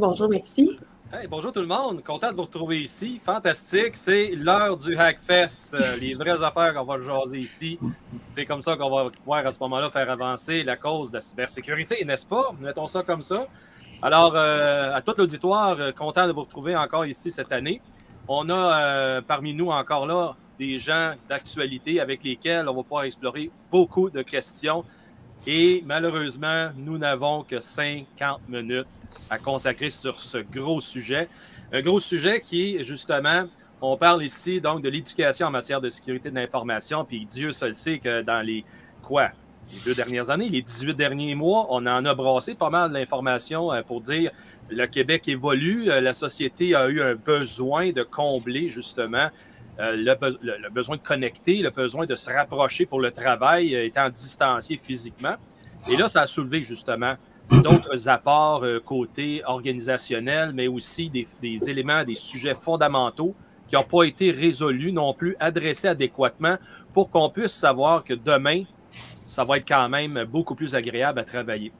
Bonjour, merci. Hey, bonjour tout le monde, content de vous retrouver ici. Fantastique, c'est l'heure du Hackfest. Les vraies affaires qu'on va jaser ici. C'est comme ça qu'on va pouvoir à ce moment-là faire avancer la cause de la cybersécurité, n'est-ce pas? Mettons ça comme ça. Alors, à tout l'auditoire, content de vous retrouver encore ici cette année. On a parmi nous encore là des gens d'actualité avec lesquels on va pouvoir explorer beaucoup de questions. Et malheureusement, nous n'avons que 50 minutes à consacrer sur ce gros sujet. Un gros sujet qui est justement, on parle ici donc de l'éducation en matière de sécurité de l'information. Puis Dieu seul sait que dans les 2 dernières années, les 18 derniers mois, on en a brassé pas mal d'informations pour dire le Québec évolue, la société a eu un besoin de combler justement le besoin de connecter, le besoin de se rapprocher pour le travail, étant distancié physiquement. Et là, ça a soulevé justement d'autres apports côté organisationnel, mais aussi des éléments, des sujets fondamentaux qui n'ont pas été résolus non plus, adressés adéquatement pour qu'on puisse savoir que demain, ça va être quand même beaucoup plus agréable à travailler.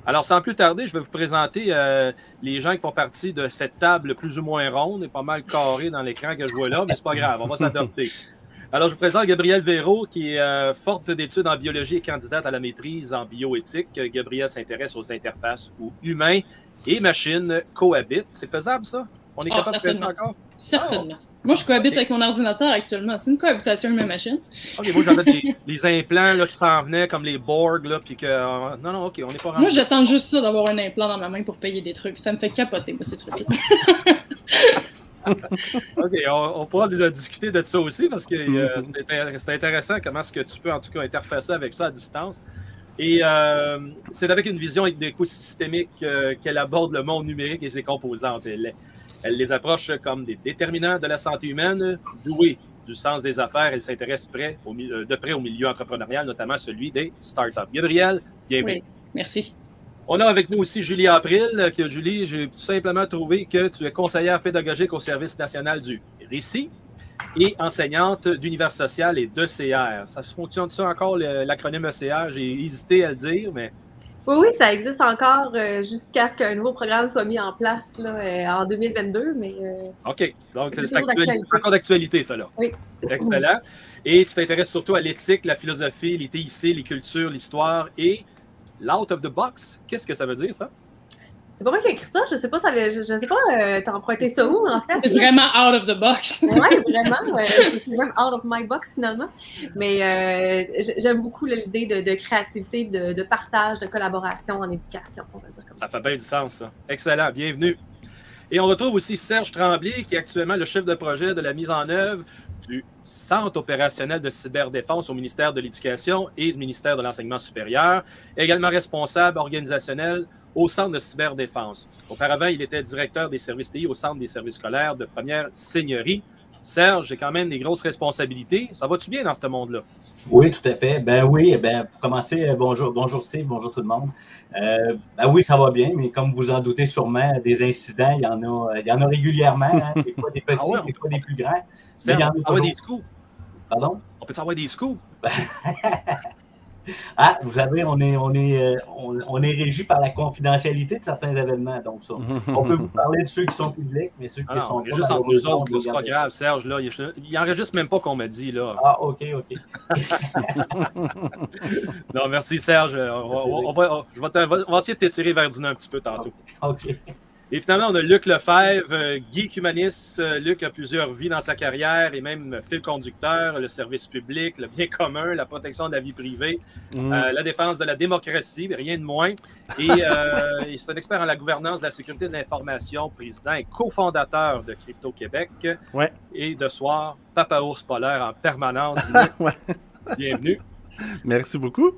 Alors, sans plus tarder, je vais vous présenter les gens qui font partie de cette table plus ou moins ronde et pas mal carrée dans l'écran que je vois là, mais c'est pas grave, on va s'adapter. Alors, je vous présente Gabrielle Véraud, qui est forte d'études en biologie et candidate à la maîtrise en bioéthique. Gabrielle s'intéresse aux interfaces où humains et machines cohabitent. C'est faisable, ça? On est capable de faire ça encore? Certainement. Moi, je cohabite avec mon ordinateur actuellement. C'est une cohabitation humain-machine. OK, moi, j'avais des implants là, qui s'en venaient, comme les Borg, là, puis que... non, OK, on n'est pas rendu. Moi, j'attends juste ça d'avoir un implant dans ma main pour payer des trucs. Ça me fait capoter, moi, ces trucs-là. OK, on pourra discuter de ça aussi, parce que c'est intéressant comment est-ce que tu peux, en tout cas, interfacer avec ça à distance. Et c'est avec une vision écosystémique qu'elle aborde le monde numérique et ses composantes. Elle les approche comme des déterminants de la santé humaine, douée du sens des affaires. Elle s'intéresse de près au milieu entrepreneurial, notamment celui des startups. Gabrielle, bienvenue. Oui, merci. On a avec nous aussi Julie April. Julie, j'ai tout simplement trouvé que tu es conseillère pédagogique au Service national du récit et enseignante d'univers social et d'ECR. Ça fonctionne ça encore, l'acronyme ECR? J'ai hésité à le dire, mais... Oui, ça existe encore jusqu'à ce qu'un nouveau programme soit mis en place là, en 2022. Mais, OK. Donc, c'est encore d'actualité, ça, là. Oui. Excellent. Et tu t'intéresses surtout à l'éthique, la philosophie, les TIC, les cultures, l'histoire et l'out of the box. Qu'est-ce que ça veut dire, ça? C'est pas moi qui ai écrit ça. Je sais pas, t'as emprunté ça où, en fait? C'est vraiment out of the box. Oui, vraiment. C'est même out of my box, finalement. Mais j'aime beaucoup l'idée de créativité, de partage, de collaboration en éducation, on va dire comme ça. Ça fait bien du sens, ça. Excellent. Bienvenue. Et on retrouve aussi Serge Tremblay, qui est actuellement le chef de projet de la mise en œuvre du Centre opérationnel de cyberdéfense au ministère de l'Éducation et du ministère de l'Enseignement supérieur, également responsable organisationnel au Centre de cyberdéfense. Auparavant, il était directeur des services TI au Centre des services scolaires de première seigneurie. Serge, j'ai quand même des grosses responsabilités. Ça va-tu bien dans ce monde-là? Oui, tout à fait. Ben oui, pour commencer, bonjour Steve, bonjour tout le monde. Ben oui, ça va bien, mais comme vous en doutez sûrement, des incidents, il y en a régulièrement, hein, des fois des petits, des fois des plus grands. Serge, on peut avoir des scoops. Pardon? On peut avoir des scoops? Ah, vous savez, on est régi par la confidentialité de certains événements, donc ça. On peut vous parler de ceux qui sont publics, mais ceux qui sont pas. Juste entre nous autres, c'est pas grave, Serge, là, il enregistre même pas qu'on m'a dit, là. Ah, OK. Non, merci, Serge. On va essayer de t'étirer vers du nez un petit peu tantôt. OK. Et finalement, on a Luc Lefebvre, geek humaniste. Luc a plusieurs vies dans sa carrière et même fil conducteur, le service public, le bien commun, la protection de la vie privée, la défense de la démocratie, rien de moins. Et c'est un expert en la gouvernance de la sécurité de l'information, président et cofondateur de Crypto Québec. Ouais. Et de soir, Papa Ours polaire en permanence. Ouais. Bienvenue. Merci beaucoup.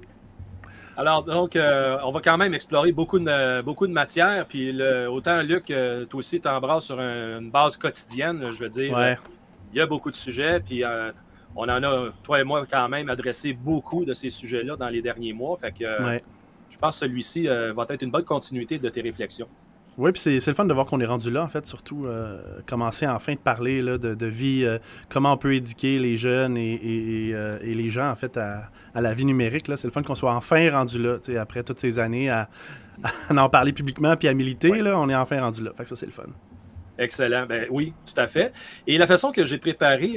Alors, donc, on va quand même explorer beaucoup de matières. Puis, autant, Luc, toi aussi, tu embrasses sur une base quotidienne, je veux dire. Ouais. Il y a beaucoup de sujets. Puis, on en a, toi et moi, quand même, adressé beaucoup de ces sujets-là dans les derniers mois. Fait que je pense que celui-ci va être une bonne continuité de tes réflexions. Oui, puis c'est le fun de voir qu'on est rendu là, en fait, surtout commencer enfin de parler là, de vie, comment on peut éduquer les jeunes et les gens, en fait, à la vie numérique. C'est le fun qu'on soit enfin rendu là, après toutes ces années à en parler publiquement puis à militer, là, on est enfin rendu là. Fait que ça, c'est le fun. Excellent. Ben oui, tout à fait. Et la façon que j'ai préparé,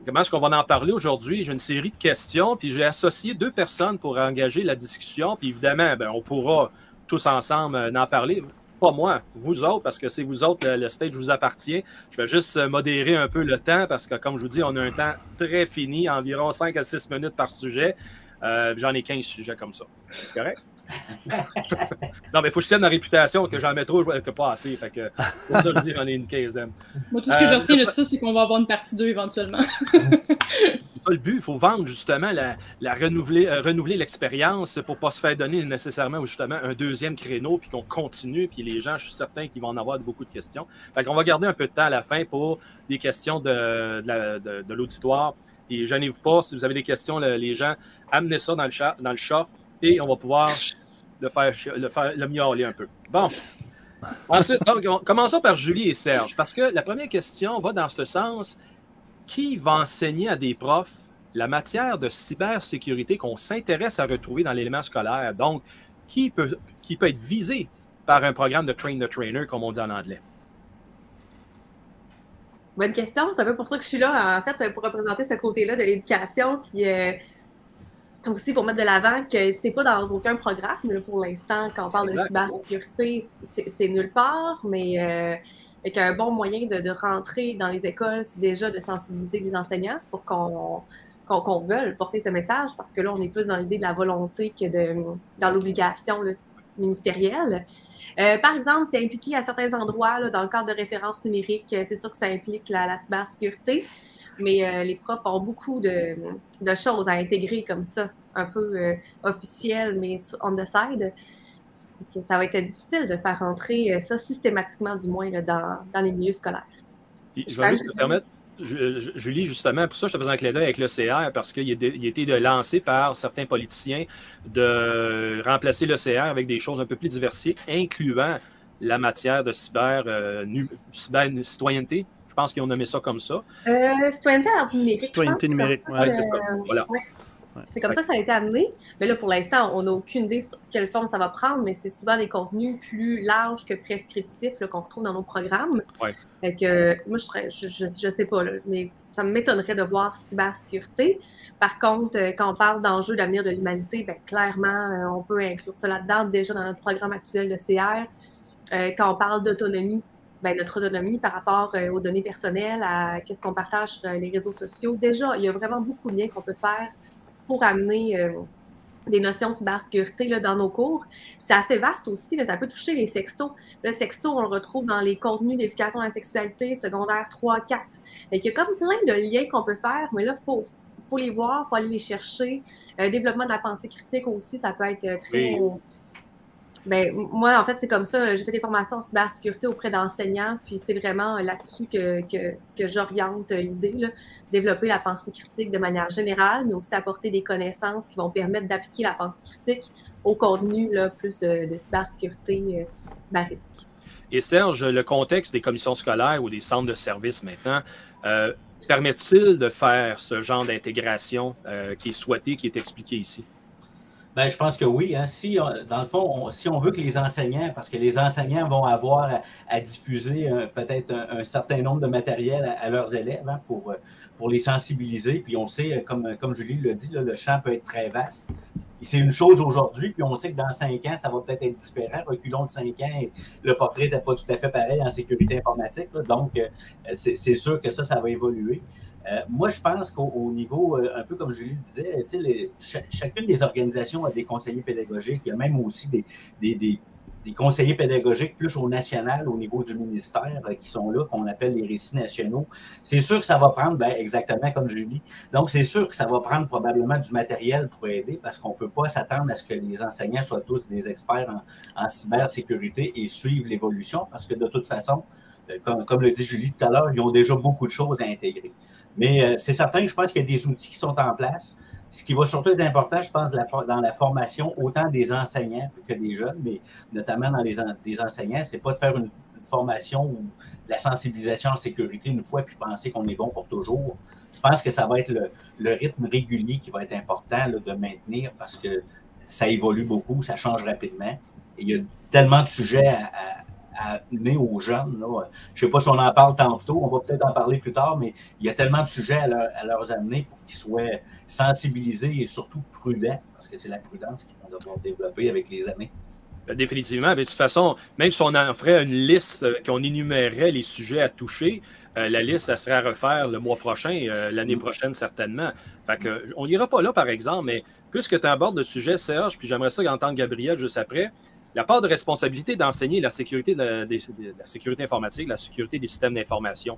comment est-ce qu'on va en parler aujourd'hui? J'ai une série de questions, puis j'ai associé 2 personnes pour engager la discussion. Puis évidemment, ben, on pourra tous ensemble en parler. Pas moi, vous autres, parce que c'est vous autres, le stage vous appartient. Je vais juste modérer un peu le temps, parce que comme je vous dis, on a un temps très fini, environ 5 à 6 minutes par sujet. J'en ai 15 sujets comme ça. C'est correct? Non, mais il faut que je tienne ma réputation, que j'en mets trop, que pas assez. Fait que, pour ça, je dis, j'en ai une quinzaine. Moi, tout ce que je retiens de ça, c'est qu'on va avoir une partie 2 éventuellement. C'est ça le but. Il faut vendre justement, renouveler l'expérience pour ne pas se faire donner nécessairement justement un deuxième créneau, puis qu'on continue, puis les gens, je suis certain qu'ils vont en avoir beaucoup de questions. Fait qu'on va garder un peu de temps à la fin pour des questions de l'auditoire. Puis, gênez-vous pas, si vous avez des questions, les gens, amenez ça dans le chat. Et on va pouvoir le miauler un peu. Bon. Ensuite, donc, commençons par Julie et Serge, parce que la première question va dans ce sens. Qui va enseigner à des profs la matière de cybersécurité qu'on s'intéresse à retrouver dans l'élément scolaire? Donc, qui peut être visé par un programme de train the trainer, comme on dit en anglais? Bonne question. C'est un peu pour ça que je suis là, en fait, pour représenter ce côté-là de l'éducation, puis aussi pour mettre de l'avant que c'est pas dans aucun programme, là, pour l'instant, quand on parle de cybersécurité, c'est nulle part, mais avec un bon moyen de rentrer dans les écoles, c'est déjà de sensibiliser les enseignants pour qu'on veuille porter ce message, parce que là, on est plus dans l'idée de la volonté que dans l'obligation ministérielle. Par exemple, c'est impliqué à certains endroits, là, dans le cadre de références numériques, c'est sûr que ça implique la cybersécurité. Mais les profs ont beaucoup de choses à intégrer comme ça, un peu officielles, mais on the side. Donc, ça va être difficile de faire rentrer ça systématiquement, du moins, là, dans les milieux scolaires. Je vais juste me permettre, Julie, justement, pour ça, je te faisais un clin d'œil avec l'ECR, parce qu'il a été lancé par certains politiciens de remplacer l'ECR avec des choses un peu plus diversifiées, incluant la matière de cyber-citoyenneté. Je pense qu'ils ont nommé ça comme ça. Citoyenneté numérique. Citoyenneté numérique, oui, c'est ça. Voilà. Ouais. C'est comme ça que ça a été amené. Mais là, pour l'instant, on n'a aucune idée sur quelle forme ça va prendre, mais c'est souvent des contenus plus larges que prescriptifs qu'on retrouve dans nos programmes. Ouais. Fait que, moi, je sais pas, là, mais ça m'étonnerait de voir cybersécurité. Par contre, quand on parle d'enjeux d'avenir de l'humanité, ben, clairement, on peut inclure ça là-dedans, déjà dans notre programme actuel de CR. Quand on parle d'autonomie, ben, notre autonomie par rapport aux données personnelles, à qu'est-ce qu'on partage sur les réseaux sociaux. Déjà, il y a vraiment beaucoup de liens qu'on peut faire pour amener des notions de cybersécurité là, dans nos cours. C'est assez vaste aussi, là, ça peut toucher les sextos. Le sexto, on le retrouve dans les contenus d'éducation à la sexualité, secondaire 3, 4. Donc, il y a comme plein de liens qu'on peut faire, mais là, il faut les voir, il faut aller les chercher. Développement de la pensée critique aussi, ça peut être très... Oui. Ben, moi, en fait, c'est comme ça. J'ai fait des formations en cybersécurité auprès d'enseignants, puis c'est vraiment là-dessus que j'oriente l'idée, là. Développer la pensée critique de manière générale, mais aussi apporter des connaissances qui vont permettre d'appliquer la pensée critique au contenu là, plus de cybersécurité, cyberrisque. Et Serge, le contexte des commissions scolaires ou des centres de services maintenant, permet-il de faire ce genre d'intégration qui est souhaité, qui est expliqué ici? Ben, je pense que oui. Hein. Si, dans le fond, si on veut que les enseignants, parce que les enseignants vont avoir à diffuser peut-être un certain nombre de matériel à leurs élèves, hein, pour les sensibiliser. Puis on sait, comme Julie l'a dit, là, le champ peut être très vaste. Et c'est une chose aujourd'hui, puis on sait que dans 5 ans, ça va peut-être être différent. Reculons de 5 ans, et le portrait n'est pas tout à fait pareil en sécurité informatique. Là. Donc, c'est sûr que ça va évoluer. Moi, je pense qu'au niveau, un peu comme Julie le disait, chacune des organisations a des conseillers pédagogiques. Il y a même aussi des conseillers pédagogiques plus au national, au niveau du ministère, qui sont là, qu'on appelle les récits nationaux. C'est sûr que ça va prendre, exactement comme Julie, donc c'est sûr que ça va prendre probablement du matériel pour aider, parce qu'on ne peut pas s'attendre à ce que les enseignants soient tous des experts en cybersécurité et suivent l'évolution, parce que de toute façon, comme le dit Julie tout à l'heure, ils ont déjà beaucoup de choses à intégrer. Mais c'est certain, je pense qu'il y a des outils qui sont en place. Ce qui va surtout être important, je pense, dans la formation, autant des enseignants que des jeunes, mais notamment dans des enseignants, c'est pas de faire une formation ou de la sensibilisation en sécurité une fois puis penser qu'on est bon pour toujours. Je pense que ça va être le rythme régulier qui va être important là, de maintenir parce que ça évolue beaucoup, ça change rapidement. Et il y a tellement de sujets à amener aux jeunes. Là. Je ne sais pas si on en parle tantôt, on va peut-être en parler plus tard, mais il y a tellement de sujets à leur amener pour qu'ils soient sensibilisés et surtout prudents, parce que c'est la prudence qu'ils vont devoir développer avec les années. Définitivement. Mais de toute façon, même si on en ferait une liste, qu'on énumérerait les sujets à toucher, la liste, ça serait à refaire le mois prochain, l'année prochaine certainement. Fait que, on n'ira pas là, par exemple, mais puisque tu abordes le sujet, Serge, puis j'aimerais ça entendre Gabriel juste après, la part de responsabilité d'enseigner la sécurité, la sécurité informatique, la sécurité des systèmes d'information.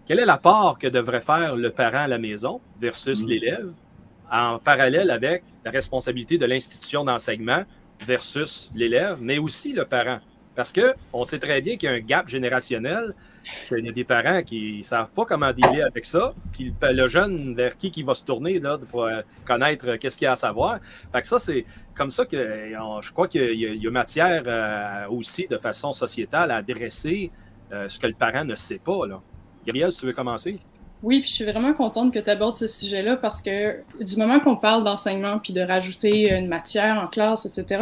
Quelle est la part que devrait faire le parent à la maison versus l'élève, en parallèle avec la responsabilité de l'institution d'enseignement versus l'élève, mais aussi le parent? Parce qu'on sait très bien qu'il y a un gap générationnel, qu'il y a des parents qui ne savent pas comment dealer avec ça, puis le jeune vers qui va se tourner là, pour connaître qu'est-ce qu'il y a à savoir. Fait que ça, c'est comme ça que je crois qu'il y a matière aussi de façon sociétale à adresser ce que le parent ne sait pas. Là. Gabriel, si tu veux commencer. Oui, puis je suis vraiment contente que tu abordes ce sujet-là parce que du moment qu'on parle d'enseignement puis de rajouter une matière en classe, etc.,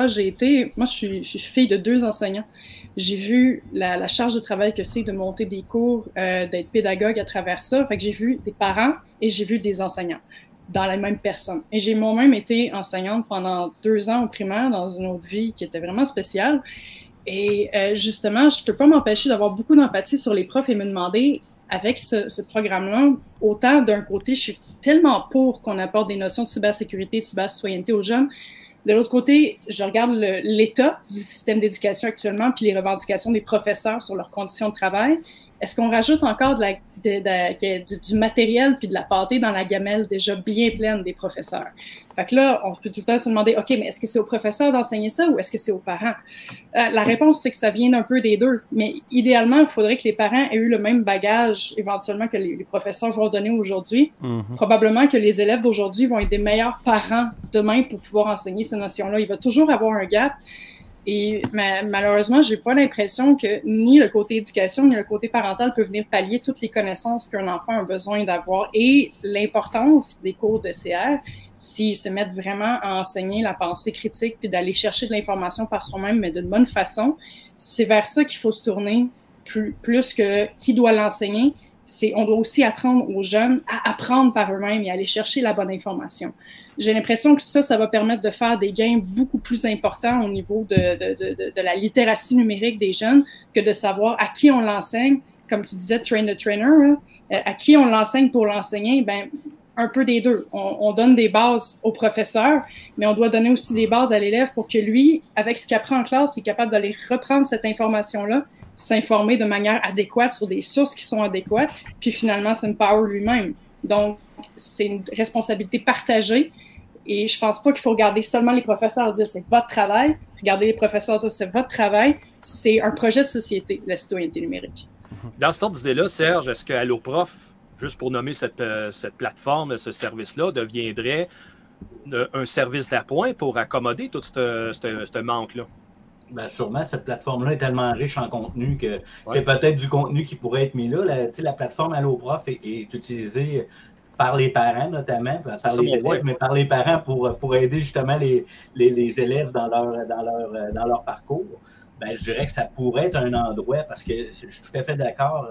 moi, je suis fille de 2 enseignants. J'ai vu la charge de travail que c'est de monter des cours, d'être pédagogue à travers ça. Fait que j'ai vu des parents et j'ai vu des enseignants dans la même personne. Et j'ai moi-même été enseignante pendant 2 ans au primaire dans une autre vie qui était vraiment spéciale. Et justement, je peux pas m'empêcher d'avoir beaucoup d'empathie sur les profs et me demander, avec ce programme-là, autant d'un côté, je suis tellement pour qu'on apporte des notions de cybersécurité, de cybercitoyenneté aux jeunes. De l'autre côté, je regarde l'état du système d'éducation actuellement puis les revendications des professeurs sur leurs conditions de travail. Est-ce qu'on rajoute encore du matériel puis de la pâtée dans la gamelle déjà bien pleine des professeurs? Fait que là, on peut tout le temps se demander, OK, mais est-ce que c'est aux professeurs d'enseigner ça ou est-ce que c'est aux parents? La réponse, c'est que ça vient d'un peu des deux. Mais idéalement, il faudrait que les parents aient eu le même bagage éventuellement que les professeurs vont donner aujourd'hui. Probablement que les élèves d'aujourd'hui vont être des meilleurs parents demain pour pouvoir enseigner ces notions-là. Il va toujours avoir un gap. Et malheureusement, j'ai pas l'impression que ni le côté éducation ni le côté parental peut venir pallier toutes les connaissances qu'un enfant a besoin d'avoir et l'importance des cours de CR s'ils se mettent vraiment à enseigner la pensée critique puis d'aller chercher de l'information par soi-même, mais d'une bonne façon. C'est vers ça qu'il faut se tourner plus que qui doit l'enseigner. On doit aussi apprendre aux jeunes à apprendre par eux-mêmes et aller chercher la bonne information. J'ai l'impression que ça va permettre de faire des gains beaucoup plus importants au niveau de la littératie numérique des jeunes que de savoir à qui on l'enseigne. Comme tu disais, train the trainer, hein, à qui on l'enseigne pour l'enseigner, ben un peu des deux. On donne des bases au professeur, mais on doit donner aussi des bases à l'élève pour que lui, avec ce qu'il apprend en classe, il est capable d'aller reprendre cette information-là, s'informer de manière adéquate sur des sources qui sont adéquates, puis finalement s'empower lui-même. Donc, c'est une responsabilité partagée et je pense pas qu'il faut regarder seulement les professeurs et dire c'est votre travail. Regarder les professeurs et dire c'est votre travail. C'est un projet de société, la citoyenneté numérique. Dans cette ordre d'idée-là, Serge, est-ce que AlloProf, juste pour nommer cette plateforme, ce service-là, deviendrait un service d'appoint pour accommoder tout ce manque-là? Ben sûrement, cette plateforme-là est tellement riche en contenu que c'est peut-être du contenu qui pourrait être mis là. La plateforme AlloProf est utilisée par les parents notamment, par les élèves, mais par les parents pour aider justement les élèves dans leur parcours. Ben, je dirais que ça pourrait être un endroit, parce que je suis tout à fait d'accord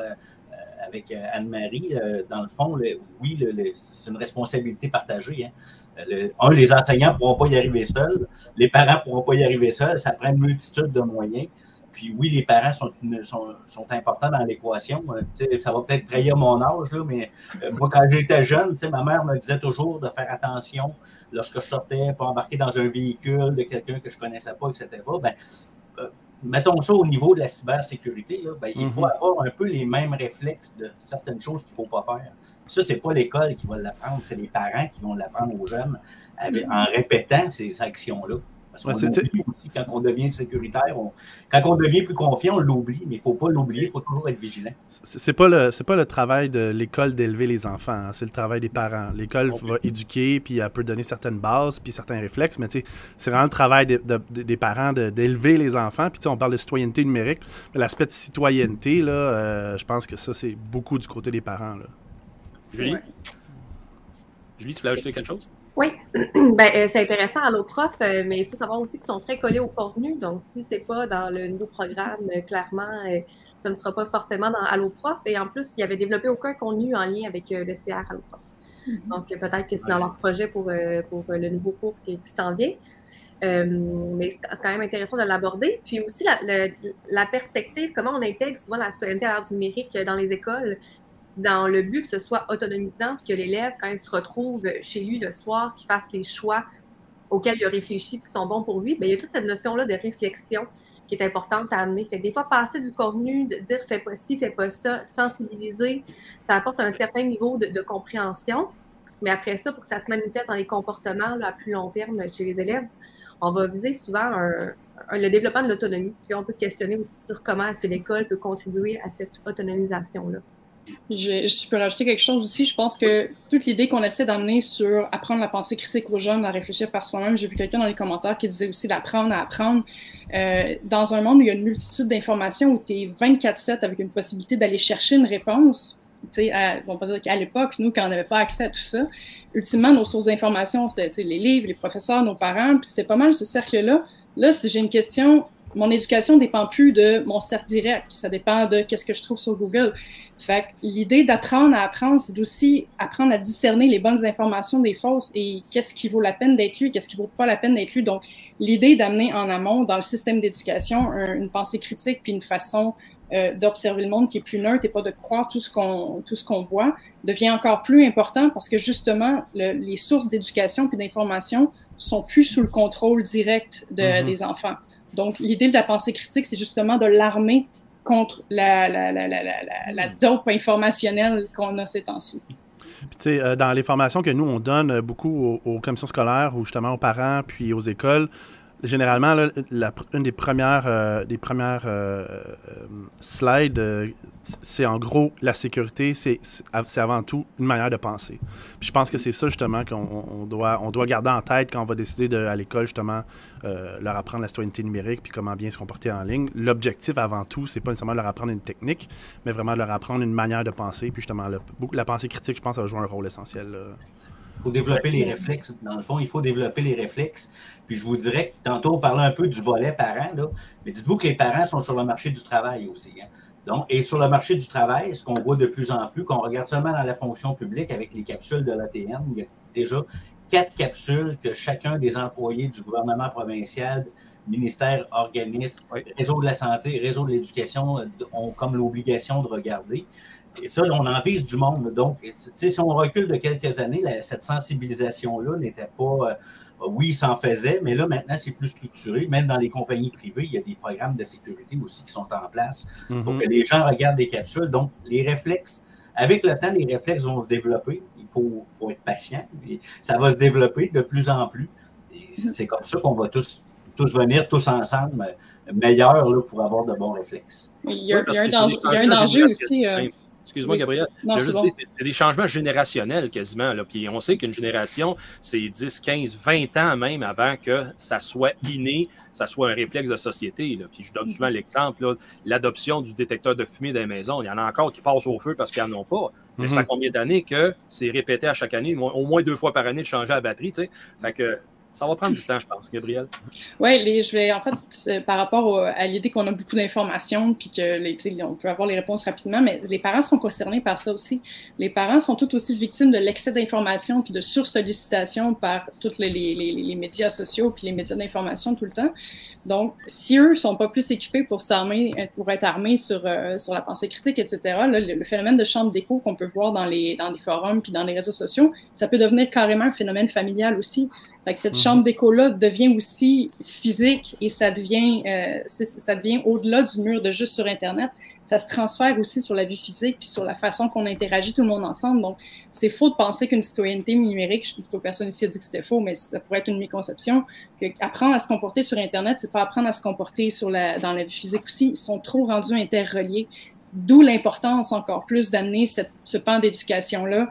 avec Anne-Marie. Dans le fond, oui, c'est une responsabilité partagée. Hein. Les enseignants ne pourront pas y arriver seuls, les parents ne pourront pas y arriver seuls, ça prend une multitude de moyens. Puis oui, les parents sont importants dans l'équation. Ça va peut-être trahir mon âge, là, mais moi, quand j'étais jeune, ma mère me disait toujours de faire attention lorsque je sortais pour embarquer dans un véhicule de quelqu'un que je ne connaissais pas, etc. Ben, mettons ça au niveau de la cybersécurité, là, ben, il faut avoir un peu les mêmes réflexes de certaines choses qu'il ne faut pas faire. Ça, ce n'est pas l'école qui va l'apprendre, c'est les parents qui vont l'apprendre aux jeunes en répétant ces actions-là. Parce qu'on l'oublie aussi quand on devient sécuritaire. Quand on devient plus confiant, on l'oublie, mais il ne faut pas l'oublier, il faut toujours être vigilant. C'est pas le travail de l'école d'élever les enfants, hein, c'est le travail des parents. L'école va éduquer, puis elle peut donner certaines bases, puis certains réflexes, mais c'est vraiment le travail des parents d'élever les enfants. Puis on parle de citoyenneté numérique, mais l'aspect de citoyenneté, là, je pense que ça, c'est beaucoup du côté des parents. Là. Julie? Julie, tu voulais ajouter quelque chose? Oui, c'est intéressant à l'autre prof, mais il faut savoir aussi qu'ils sont très collés au contenu. Donc, si c'est pas dans le nouveau programme, clairement, ça ne sera pas forcément dans Allo Prof. Et en plus, ils n'avaient développé aucun contenu en lien avec le CR Allo Prof. Donc, peut-être que c'est dans leur projet pour le nouveau cours qui s'en vient. Mais c'est quand même intéressant de l'aborder. Puis aussi, la perspective, comment on intègre souvent la citoyenneté à l'ère du numérique dans les écoles, dans le but que ce soit autonomisant, que l'élève, quand il se retrouve chez lui le soir, qu'il fasse les choix auxquels il a réfléchi et qui sont bons pour lui, bien, il y a toute cette notion-là de réflexion qui est importante à amener. Fait que des fois, passer du contenu, de dire « fais pas ci, fais pas ça », sensibiliser, ça apporte un certain niveau de compréhension. Mais après ça, pour que ça se manifeste dans les comportements là, à plus long terme chez les élèves, on va viser souvent le développement de l'autonomie. Puis on peut se questionner aussi sur comment est-ce que l'école peut contribuer à cette autonomisation-là. Je peux rajouter quelque chose aussi. Je pense que toute l'idée qu'on essaie d'amener sur apprendre la pensée critique aux jeunes, à réfléchir par soi-même, j'ai vu quelqu'un dans les commentaires qui disait aussi d'apprendre à apprendre. Dans un monde où il y a une multitude d'informations, où tu es 24/7 avec une possibilité d'aller chercher une réponse, on va pas dire qu'à l'époque, nous, quand on n'avait pas accès à tout ça, ultimement, nos sources d'information, c'était les livres, les professeurs, nos parents, puis c'était pas mal ce cercle-là. Là, si j'ai une question, mon éducation ne dépend plus de mon cercle direct, ça dépend de qu'est-ce que je trouve sur Google. Fait que l'idée d'apprendre à apprendre, c'est aussi apprendre à discerner les bonnes informations des fausses et qu'est-ce qui vaut la peine d'être lu, qu'est-ce qui vaut pas la peine d'être lu. Donc, l'idée d'amener en amont, dans le système d'éducation, une pensée critique puis une façon d'observer le monde qui est plus neutre et pas de croire tout ce qu'on voit, devient encore plus important parce que justement, les sources d'éducation puis d'information sont plus sous le contrôle direct des enfants. Donc, l'idée de la pensée critique, c'est justement de l'armer contre la dope informationnelle qu'on a ces temps-ci. Puis, tu sais, dans les formations que nous, on donne beaucoup aux commissions scolaires ou justement aux parents puis aux écoles, généralement, là, une des premières slides, c'est en gros la sécurité, c'est avant tout une manière de penser. Puis je pense que c'est ça justement qu'on doit garder en tête quand on va décider à l'école justement leur apprendre la citoyenneté numérique puis comment bien se comporter en ligne. L'objectif avant tout, c'est pas nécessairement leur apprendre une technique, mais vraiment leur apprendre une manière de penser. Puis justement, la pensée critique, je pense, ça va jouer un rôle essentiel. Il faut développer les réflexes. Dans le fond, il faut développer les réflexes. Puis je vous dirais que tantôt, on parlait un peu du volet parents, là, mais dites-vous que les parents sont sur le marché du travail aussi. Hein. Donc, et sur le marché du travail, ce qu'on voit de plus en plus, qu'on regarde seulement dans la fonction publique avec les capsules de l'ATN, il y a déjà 4 capsules que chacun des employés du gouvernement provincial, ministère, organisme, réseau de la santé, réseau de l'éducation ont comme l'obligation de regarder. Et ça, on en vise du monde. Donc, si on recule de quelques années, cette sensibilisation-là n'était pas... oui, ça en faisait, mais là, maintenant, c'est plus structuré. Même dans les compagnies privées, il y a des programmes de sécurité aussi qui sont en place pour que les gens regardent des capsules. Donc, les réflexes, avec le temps, les réflexes vont se développer. Il faut être patient. Ça va se développer de plus en plus. Et c'est comme ça qu'on va tous venir, tous ensemble, meilleurs là, pour avoir de bons réflexes. Il y a un danger aussi... Excuse-moi, Gabriel. C'est des changements générationnels quasiment. Là. Puis on sait qu'une génération, c'est 10, 15, 20 ans même avant que ça soit inné, ça soit un réflexe de société. Là. Puis je donne souvent l'exemple, l'adoption du détecteur de fumée dans les maisons. Il y en a encore qui passent au feu parce qu'ils n'en ont pas. Mais ça fait combien d'années que c'est répété à chaque année, au moins 2 fois par année de changer la batterie. Tu sais? Fait que ça va prendre du temps, je pense, Gabriel. Oui, en fait, par rapport à l'idée qu'on a beaucoup d'informations puis qu'on peut avoir les réponses rapidement, mais les parents sont concernés par ça aussi. Les parents sont tout aussi victimes de l'excès d'informations puis de sursollicitation par tous les médias sociaux puis les médias d'information tout le temps. Donc, si eux ne sont pas plus équipés pour être armés sur la pensée critique, etc., là, le phénomène de chambre d'écho qu'on peut voir dans les forums puis dans les réseaux sociaux, ça peut devenir carrément un phénomène familial aussi. Fait que cette chambre d'écho-là devient aussi physique et ça devient au-delà du mur de juste sur Internet. Ça se transfère aussi sur la vie physique puis sur la façon qu'on interagit tout le monde ensemble. Donc, c'est faux de penser qu'une citoyenneté numérique, je trouve que personne ici a dit que c'était faux, mais ça pourrait être une méconception, que apprendre à se comporter sur Internet, c'est pas apprendre à se comporter dans la vie physique aussi. Ils sont trop rendus interreliés. D'où l'importance encore plus d'amener ce pan d'éducation-là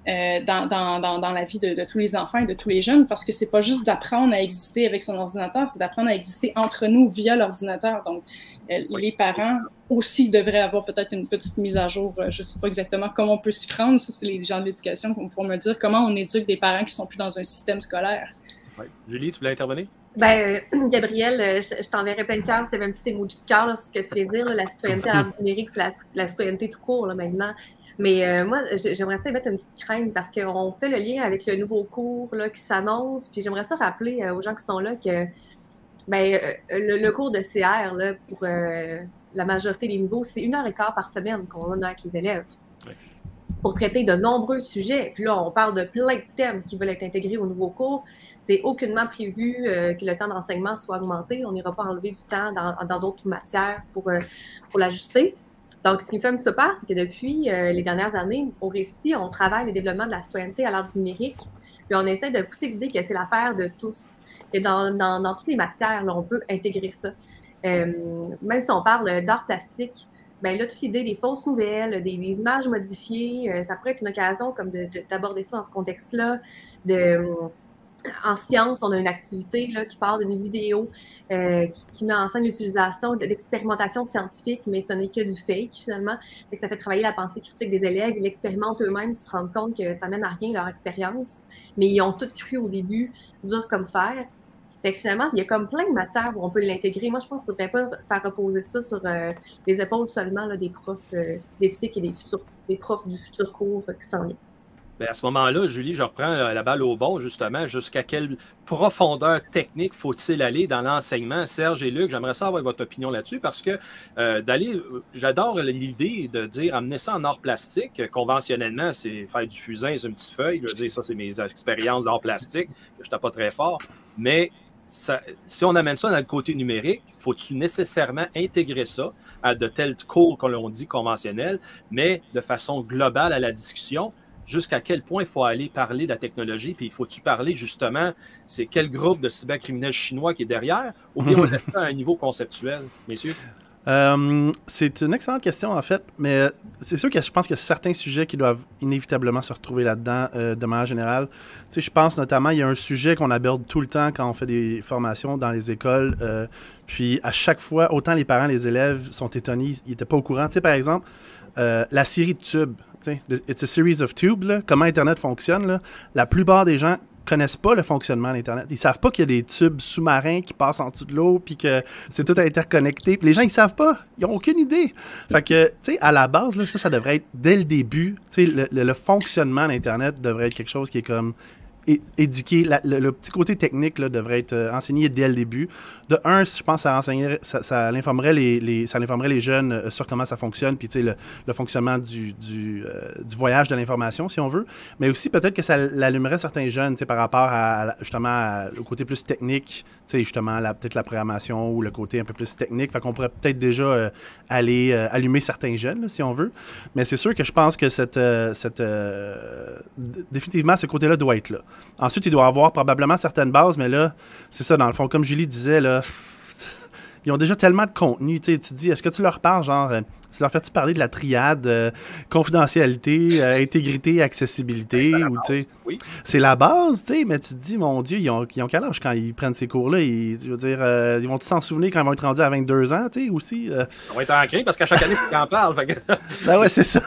dans la vie de tous les enfants et de tous les jeunes, parce que c'est pas juste d'apprendre à exister avec son ordinateur, c'est d'apprendre à exister entre nous via l'ordinateur. Donc, les parents aussi devraient avoir peut-être une petite mise à jour. Je sais pas exactement comment on peut s'y prendre. Ça, c'est les gens de l'éducation qui vont pouvoir me dire comment on éduque des parents qui sont plus dans un système scolaire. Oui. Julie, tu voulais intervenir? Ben, Gabrielle, je t'enverrai plein de cœurs. C'est un petit emoji de cœur, ce que tu viens de dire. Là, la citoyenneté à l'ère du numérique, c'est la citoyenneté tout court là, maintenant. Mais moi, j'aimerais ça mettre une petite crainte parce qu'on fait le lien avec le nouveau cours là, qui s'annonce. Puis j'aimerais ça rappeler aux gens qui sont là que le cours de CR là, pour la majorité des niveaux, c'est 1h15 par semaine qu'on a avec les élèves. Oui. Pour traiter de nombreux sujets. Puis là, on parle de plein de thèmes qui veulent être intégrés au nouveau cours. C'est aucunement prévu que le temps d'enseignement soit augmenté. On n'ira pas enlever du temps dans d'autres matières pour l'ajuster. Donc, ce qui me fait un petit peu peur, c'est que depuis les dernières années, au Récit, on travaille le développement de la citoyenneté à l'ère du numérique. Puis on essaie de pousser l'idée que c'est l'affaire de tous. Et dans toutes les matières, là, on peut intégrer ça. Même si on parle d'art plastique, ben là, toute l'idée des fausses nouvelles, des images modifiées, ça pourrait être une occasion comme d'aborder ça dans ce contexte-là. En sciences, on a une activité là, qui parle d'une vidéo qui met en scène l'utilisation d'expérimentation scientifique, mais ce n'est que du fake, finalement. Fait que ça fait travailler la pensée critique des élèves. Ils l'expérimentent eux-mêmes, ils se rendent compte que ça mène à rien leur expérience. Mais ils ont tout cru au début, dur comme fer. Fait que finalement, il y a comme plein de matières où on peut l'intégrer. Moi, je pense qu'il ne faudrait pas faire reposer ça sur les épaules seulement là, des profs d'éthique et des profs du futur cours qui s'en viennent. Bien, à ce moment-là, Julie, je reprends la balle au bon, justement. Jusqu'à quelle profondeur technique faut-il aller dans l'enseignement? Serge et Luc, j'aimerais savoir votre opinion là-dessus parce que j'adore l'idée de dire amener ça en art plastique. Conventionnellement, c'est faire du fusain sur une petite feuille. Je veux dire, ça, c'est mes expériences d'art plastique. Je n'étais pas très fort. Mais si on amène ça dans le côté numérique, faut-tu nécessairement intégrer ça à de tels cours que l'on dit conventionnels, mais de façon globale à la discussion? Jusqu'à quel point il faut aller parler de la technologie, puis il faut-tu parler justement, c'est quel groupe de cybercriminels chinois qui est derrière, ou bien on l'a fait à un niveau conceptuel, messieurs? C'est une excellente question, en fait, mais c'est sûr que je pense qu'il y a certains sujets qui doivent inévitablement se retrouver là-dedans de manière générale. Tu sais, je pense notamment, il y a un sujet qu'on aborde tout le temps quand on fait des formations dans les écoles, puis à chaque fois, autant les parents, les élèves sont étonnés, ils n'étaient pas au courant. Tu sais, par exemple, la série de tubes, It's a series of tubes, là, comment Internet fonctionne, là, la plupart des gens connaissent pas le fonctionnement d'Internet. Ils savent pas qu'il y a des tubes sous-marins qui passent en dessous de l'eau, puis que c'est tout interconnecté. Puis les gens, ils savent pas. Ils ont aucune idée. Fait que, tu sais, à la base, là, ça devrait être dès le début. Tu sais, le fonctionnement d'Internet devrait être quelque chose qui est comme éduquer. Le petit côté technique là, devrait être enseigné dès le début. De un, je pense que ça l'informerait les jeunes sur comment ça fonctionne, puis le fonctionnement du voyage de l'information, si on veut. Mais aussi, peut-être que ça l'allumerait certains jeunes par rapport justement au côté plus technique, justement, peut-être la programmation ou le côté un peu plus technique. Fait qu'on pourrait peut-être déjà aller allumer certains jeunes, là, si on veut. Mais c'est sûr que je pense que définitivement, ce côté-là doit être là. Ensuite, il doit avoir probablement certaines bases, mais là, c'est ça, dans le fond, comme Julie disait, là, ils ont déjà tellement de contenu. Tu te dis, est-ce que tu leur parles, genre, tu leur fais-tu parler de la triade, confidentialité, intégrité, accessibilité? Oui. C'est la base, tu sais, mais tu te dis, mon Dieu, ils ont quel âge quand ils prennent ces cours-là? Je veux dire, ils vont tous s'en souvenir quand ils vont être rendus à 22 ans, tu sais, aussi. Ça va être ancré parce qu'à chaque année, tu en parles. Ben ouais, c'est ça.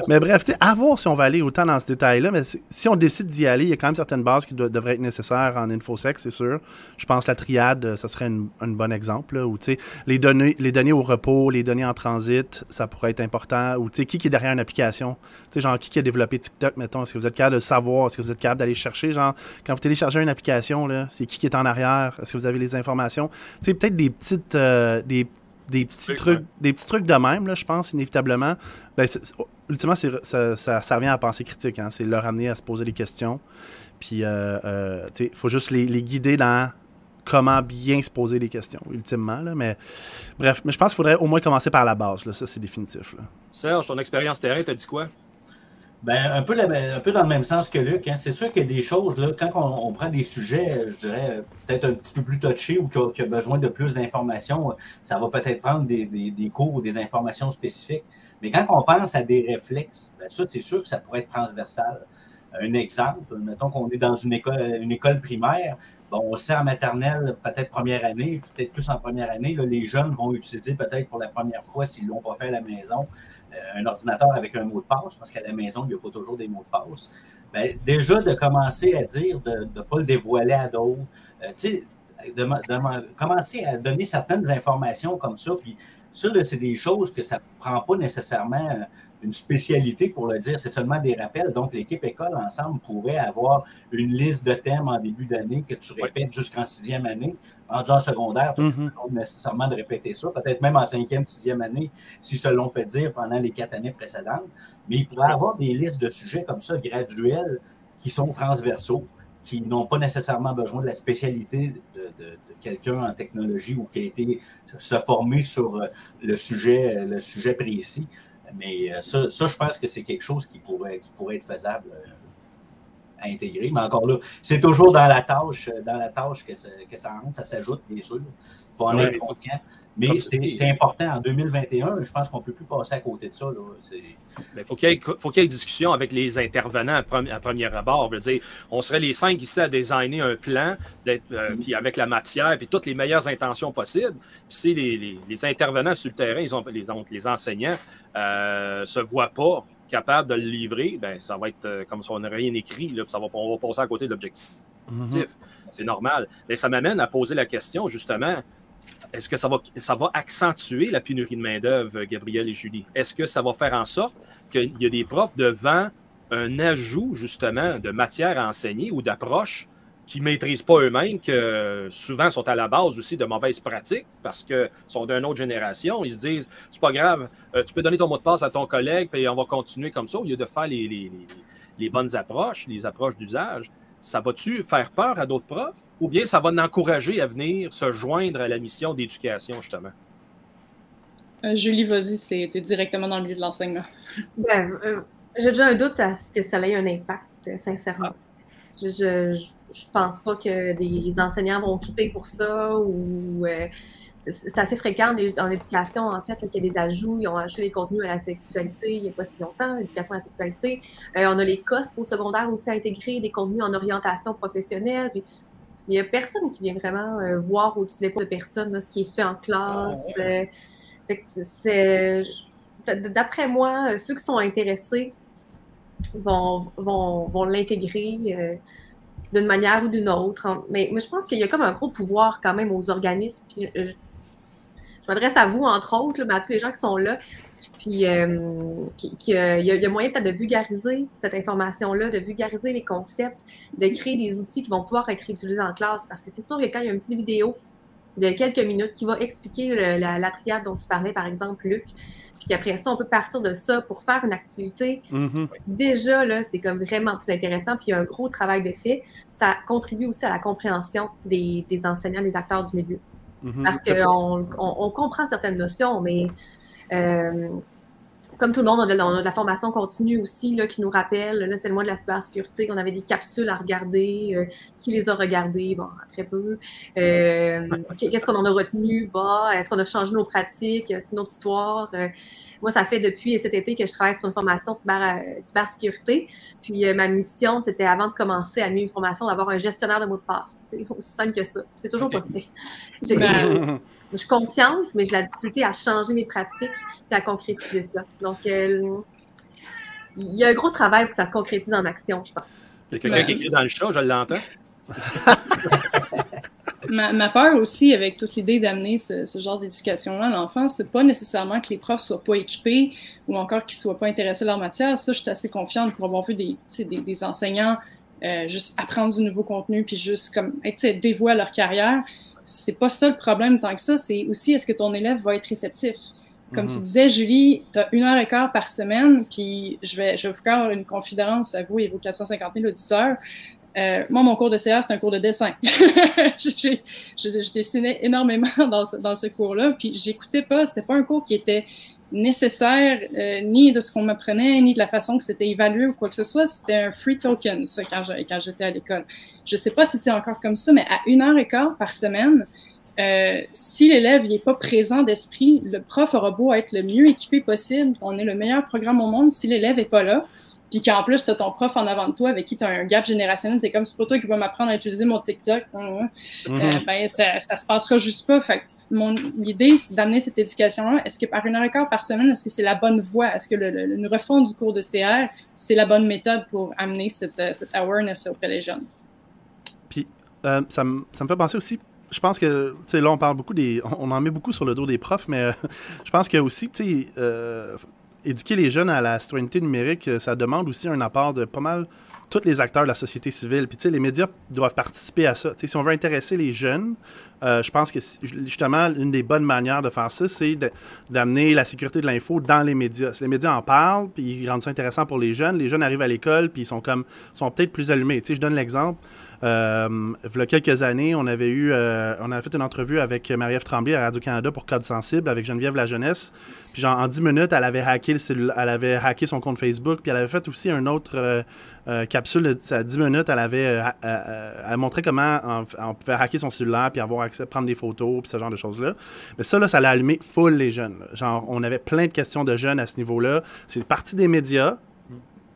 Mais bref, tu sais, à voir si on va aller autant dans ce détail-là, mais si on décide d'y aller, il y a quand même certaines bases qui devraient être nécessaires en InfoSec, c'est sûr. Je pense que la triade, ça serait un bon exemple, là, où, tu sais, les données au repos, les données en transit, ça pourrait être important. Ou, tu sais, qui est derrière une application? Tu sais, genre, qui a développé TikTok, mettons? Est-ce que vous êtes capable de savoir? Est-ce que vous êtes capable d'aller chercher? Genre, quand vous téléchargez une application, là, c'est qui est en arrière? Est-ce que vous avez les informations? Tu sais, peut-être des petites... des petits trucs de même, là, je pense, inévitablement. Ben, ultimement, ça revient à la pensée critique. Hein? C'est leur amener à se poser des questions. Puis, il faut juste les guider dans comment bien se poser les questions, ultimement. Là. Mais bref, je pense qu'il faudrait au moins commencer par la base. Là. Ça, c'est définitif. Là. Serge, ton expérience terrain, t'as dit quoi? Ben, un peu dans le même sens que Luc. Hein. C'est sûr qu'il y a des choses, là, quand on prend des sujets, je dirais, peut-être un petit peu plus touchés ou qui a besoin de plus d'informations, ça va peut-être prendre des cours ou des informations spécifiques. Mais quand on pense à des réflexes, ben ça, c'est sûr que ça pourrait être transversal. Un exemple, mettons qu'on est dans une école primaire, bon, on sait en maternelle, peut-être première année, peut-être plus en première année, là, les jeunes vont utiliser peut-être pour la première fois, s'ils ne l'ont pas fait à la maison, un ordinateur avec un mot de passe, parce qu'à la maison, il n'y a pas toujours des mots de passe. Bien, déjà, de commencer à dire, de ne pas le dévoiler à d'autres, tu sais, commencer à donner certaines informations comme ça, puis ça, c'est des choses que ça ne prend pas nécessairement une spécialité pour le dire, c'est seulement des rappels. Donc, l'équipe école ensemble pourrait avoir une liste de thèmes en début d'année que tu répètes jusqu'en 6e année. Rendu en secondaire, tu n'as pas besoin nécessairement de répéter ça. Peut-être même en 5e, 6e année, s'ils se l'ont fait dire pendant les 4 années précédentes. Mais il pourrait avoir des listes de sujets comme ça, graduels, qui sont transversaux, qui n'ont pas nécessairement besoin de la spécialité de quelqu'un en technologie ou qui a été se former sur le sujet précis. Mais ça, je pense que c'est quelque chose qui pourrait être faisable à intégrer. Mais encore là, c'est toujours dans la tâche que ça rentre, ça s'ajoute, bien sûr. Il faut en être conscient. Mais c'est important. En 2021, je pense qu'on ne peut plus passer à côté de ça. Il faut qu'il y ait une discussion avec les intervenants à premier abord. Je veux dire, on serait les 5 ici à designer un plan, puis avec la matière, puis toutes les meilleures intentions possibles. Puis si les intervenants sur le terrain, les enseignants, ne se voient pas capables de le livrer, ben ça va être comme si on n'a rien écrit, là, puis on va passer à côté de l'objectif. C'est normal. Mais ça m'amène à poser la question, justement, est-ce que ça va accentuer la pénurie de main-d'œuvre, Gabriel et Julie? Est-ce que ça va faire en sorte qu'il y a des profs devant un ajout, justement, de matière à enseigner ou d'approche qui ne maîtrisent pas eux-mêmes, que souvent sont à la base aussi de mauvaises pratiques parce qu'ils sont d'une autre génération. Ils se disent, c'est pas grave, tu peux donner ton mot de passe à ton collègue puis on va continuer comme ça au lieu de faire les bonnes approches, les approches d'usage. Ça va-tu faire peur à d'autres profs ou bien ça va l'encourager à venir se joindre à la mission d'éducation, justement? Julie, vas-y, c'était directement dans le milieu de l'enseignement. J'ai déjà un doute à ce que ça ait un impact, sincèrement. Je pense pas que des enseignants vont quitter pour ça ou c'est assez fréquent en éducation, en fait, qu'il y a des ajouts. Ils ont ajouté les contenus à la sexualité il n'y a pas si longtemps, l'éducation à la sexualité. On a les COSP au secondaire aussi à intégrer, des contenus en orientation professionnelle. Puis, il n'y a personne qui vient vraiment voir au-dessus des épaules de personne là, ce qui est fait en classe. D'après moi, ceux qui sont intéressés vont l'intégrer d'une manière ou d'une autre. Mais je pense qu'il y a comme un gros pouvoir quand même aux organismes. Puis, je m'adresse à vous, entre autres, là, mais à tous les gens qui sont là. Puis, il y a moyen peut-être de vulgariser cette information-là, de vulgariser les concepts, de créer des outils qui vont pouvoir être utilisés en classe. Parce que c'est sûr que quand il y a une petite vidéo de quelques minutes qui va expliquer la triade dont tu parlais, par exemple, Luc, puis qu'après ça, on peut partir de ça pour faire une activité. Déjà, là, c'est comme vraiment plus intéressant. Puis, il y a un gros travail de fait. Ça contribue aussi à la compréhension des enseignants, des acteurs du milieu. Parce qu'on comprend certaines notions, mais comme tout le monde, on a de la formation continue aussi là, qui nous rappelle. Là, c'est le mois de la cybersécurité. On avait des capsules à regarder. Qui les a regardées? Bon, très peu. Qu'est-ce qu'on en a retenu? Bah, est-ce qu'on a changé nos pratiques? C'est une autre histoire. Moi, ça fait depuis cet été que je travaille sur une formation cybersécurité. Puis ma mission, c'était avant de commencer à animer une formation, d'avoir un gestionnaire de mots de passe. C'est aussi simple que ça. C'est toujours pas fait. Je suis consciente, mais j'ai la difficulté à changer mes pratiques et à concrétiser ça. Donc, il y a un gros travail pour que ça se concrétise en action, je pense. Il y a quelqu'un qui écrit dans le chat, je l'entends. Ma peur aussi, avec toute l'idée d'amener ce genre d'éducation-là à l'enfant, c'est pas nécessairement que les profs soient pas équipés ou encore qu'ils soient pas intéressés à leur matière. Ça, je suis assez confiante pour avoir vu des enseignants juste apprendre du nouveau contenu puis juste comme être dévoués à leur carrière. C'est pas ça le problème tant que ça, c'est aussi est-ce que ton élève va être réceptif. Comme tu disais, Julie, tu as 1h15 par semaine, puis je vais vous faire une confidence à vous et vos 450 000 auditeurs. Moi, mon cours de CA, c'est un cours de dessin. je dessinais énormément dans ce cours-là, puis j'écoutais pas, c'était pas un cours qui était nécessaire, ni de ce qu'on m'apprenait, ni de la façon que c'était évalué ou quoi que ce soit. C'était un free token, ça, quand j'étais à l'école. Je sais pas si c'est encore comme ça, mais à 1h15 par semaine, si l'élève n'est pas présent d'esprit, le prof aura beau être le mieux équipé possible, on est le meilleur programme au monde, si l'élève n'est pas là, puis qu'en plus, tu as ton prof en avant de toi avec qui tu as un gap générationnel, t'es comme, c'est pas toi qui vas m'apprendre à utiliser mon TikTok, ben ça se passera juste pas. Fait que l'idée, c'est d'amener cette éducation-là. Est-ce que par 1h15 par semaine, est-ce que c'est la bonne voie? Est-ce que une refonte du cours de CR, c'est la bonne méthode pour amener cette awareness auprès des jeunes? Puis, ça me fait penser aussi, je pense que, tu sais, là, on parle beaucoup on en met beaucoup sur le dos des profs, mais je pense que aussi, tu sais, éduquer les jeunes à la citoyenneté numérique, ça demande aussi un apport de pas mal tous les acteurs de la société civile. Puis, tu sais, les médias doivent participer à ça. Tu sais, si on veut intéresser les jeunes, je pense que, justement, une des bonnes manières de faire ça, c'est d'amener la sécurité de l'info dans les médias. Si les médias en parlent, puis ils rendent ça intéressant pour les jeunes arrivent à l'école, puis ils sont peut-être plus allumés. Tu sais, je donne l'exemple. Il y a quelques années, on avait fait une entrevue avec Marie-Ève Tremblay à Radio-Canada pour Code Sensible avec Geneviève La Jeunesse. Puis genre, en 10 minutes, elle avait hacké son compte Facebook. Puis elle avait fait aussi une autre capsule à 10 minutes. Elle montrait comment on pouvait hacker son cellulaire puis avoir accès, prendre des photos puis ce genre de choses-là. Mais ça, là, ça l'a allumé full les jeunes. Genre, on avait plein de questions de jeunes à ce niveau-là. C'est parti des médias.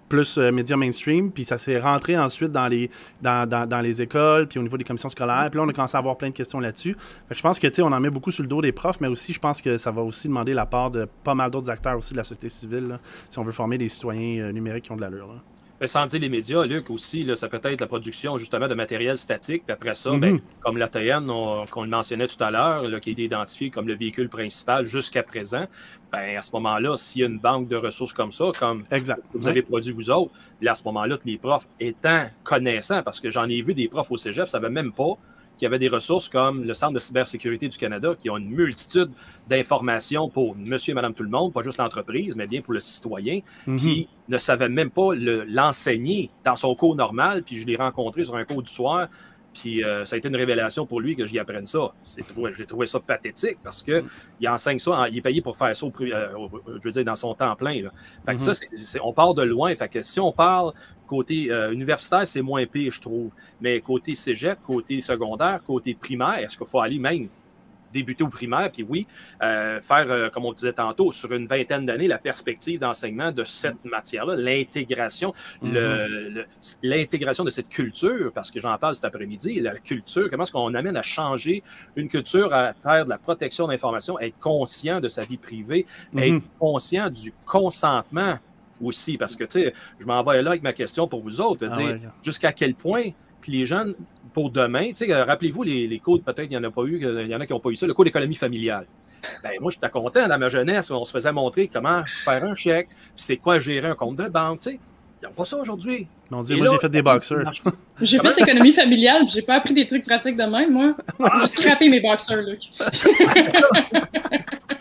Plus médias mainstream, puis ça s'est rentré ensuite dans les écoles, puis au niveau des commissions scolaires, puis là, on a commencé à avoir plein de questions là-dessus. Fait que je pense que, tu sais, on en met beaucoup sur le dos des profs, mais aussi, je pense que ça va aussi demander la part de pas mal d'autres acteurs aussi de la société civile, là, si on veut former des citoyens numériques qui ont de l'allure, là. Ben, sans dire les médias, Luc, aussi, là, ça peut être la production justement de matériel statique. Puis après ça, comme l'ATN qu'on le mentionnait tout à l'heure, qui a été identifié comme le véhicule principal jusqu'à présent, ben, à ce moment-là, s'il y a une banque de ressources comme ça, comme vous avez produit vous autres, là, à ce moment-là, les profs étant connaissants, parce que j'en ai vu des profs au cégep, ça ne savait même pas qu'il y avait des ressources comme le Centre de cybersécurité du Canada qui ont une multitude d'informations pour monsieur et madame tout le monde, pas juste l'entreprise, mais bien pour le citoyen, qui ne savait même pas l'enseigner dans son cours normal, puis je l'ai rencontré sur un cours du soir, puis ça a été une révélation pour lui que j'y apprenne ça. J'ai trouvé ça pathétique parce qu'il enseigne ça, il est payé pour faire ça, je veux dire, dans son temps plein. Là. Fait que ça, on part de loin. Fait que si on parle côté universitaire, c'est moins pire, je trouve. Mais côté cégep, côté secondaire, côté primaire, est-ce qu'il faut aller même débuter au primaire, puis oui, faire, comme on disait tantôt, sur une vingtaine d'années, la perspective d'enseignement de cette matière-là, l'intégration, l'intégration de cette culture, parce que j'en parle cet après-midi, la culture, comment est-ce qu'on amène à changer une culture, à faire de la protection d'information, être conscient de sa vie privée, être conscient du consentement aussi, parce que, tu sais, je m'en vais là avec ma question pour vous autres, jusqu'à quel point les jeunes, pour demain, tu sais, rappelez-vous les cours, peut-être il y en a pas eu, il y en a qui n'ont pas eu ça, le cours d'économie familiale. Ben, moi, j'étais content dans ma jeunesse où on se faisait montrer comment faire un chèque, puis c'est quoi gérer un compte de banque, tu sais. Ils n'ont pas ça aujourd'hui. Mon Dieu, moi, j'ai fait des boxers. J'ai fait économie familiale, j'ai pas appris des trucs pratiques de même, moi. J'ai scrappé mes boxers, Luc.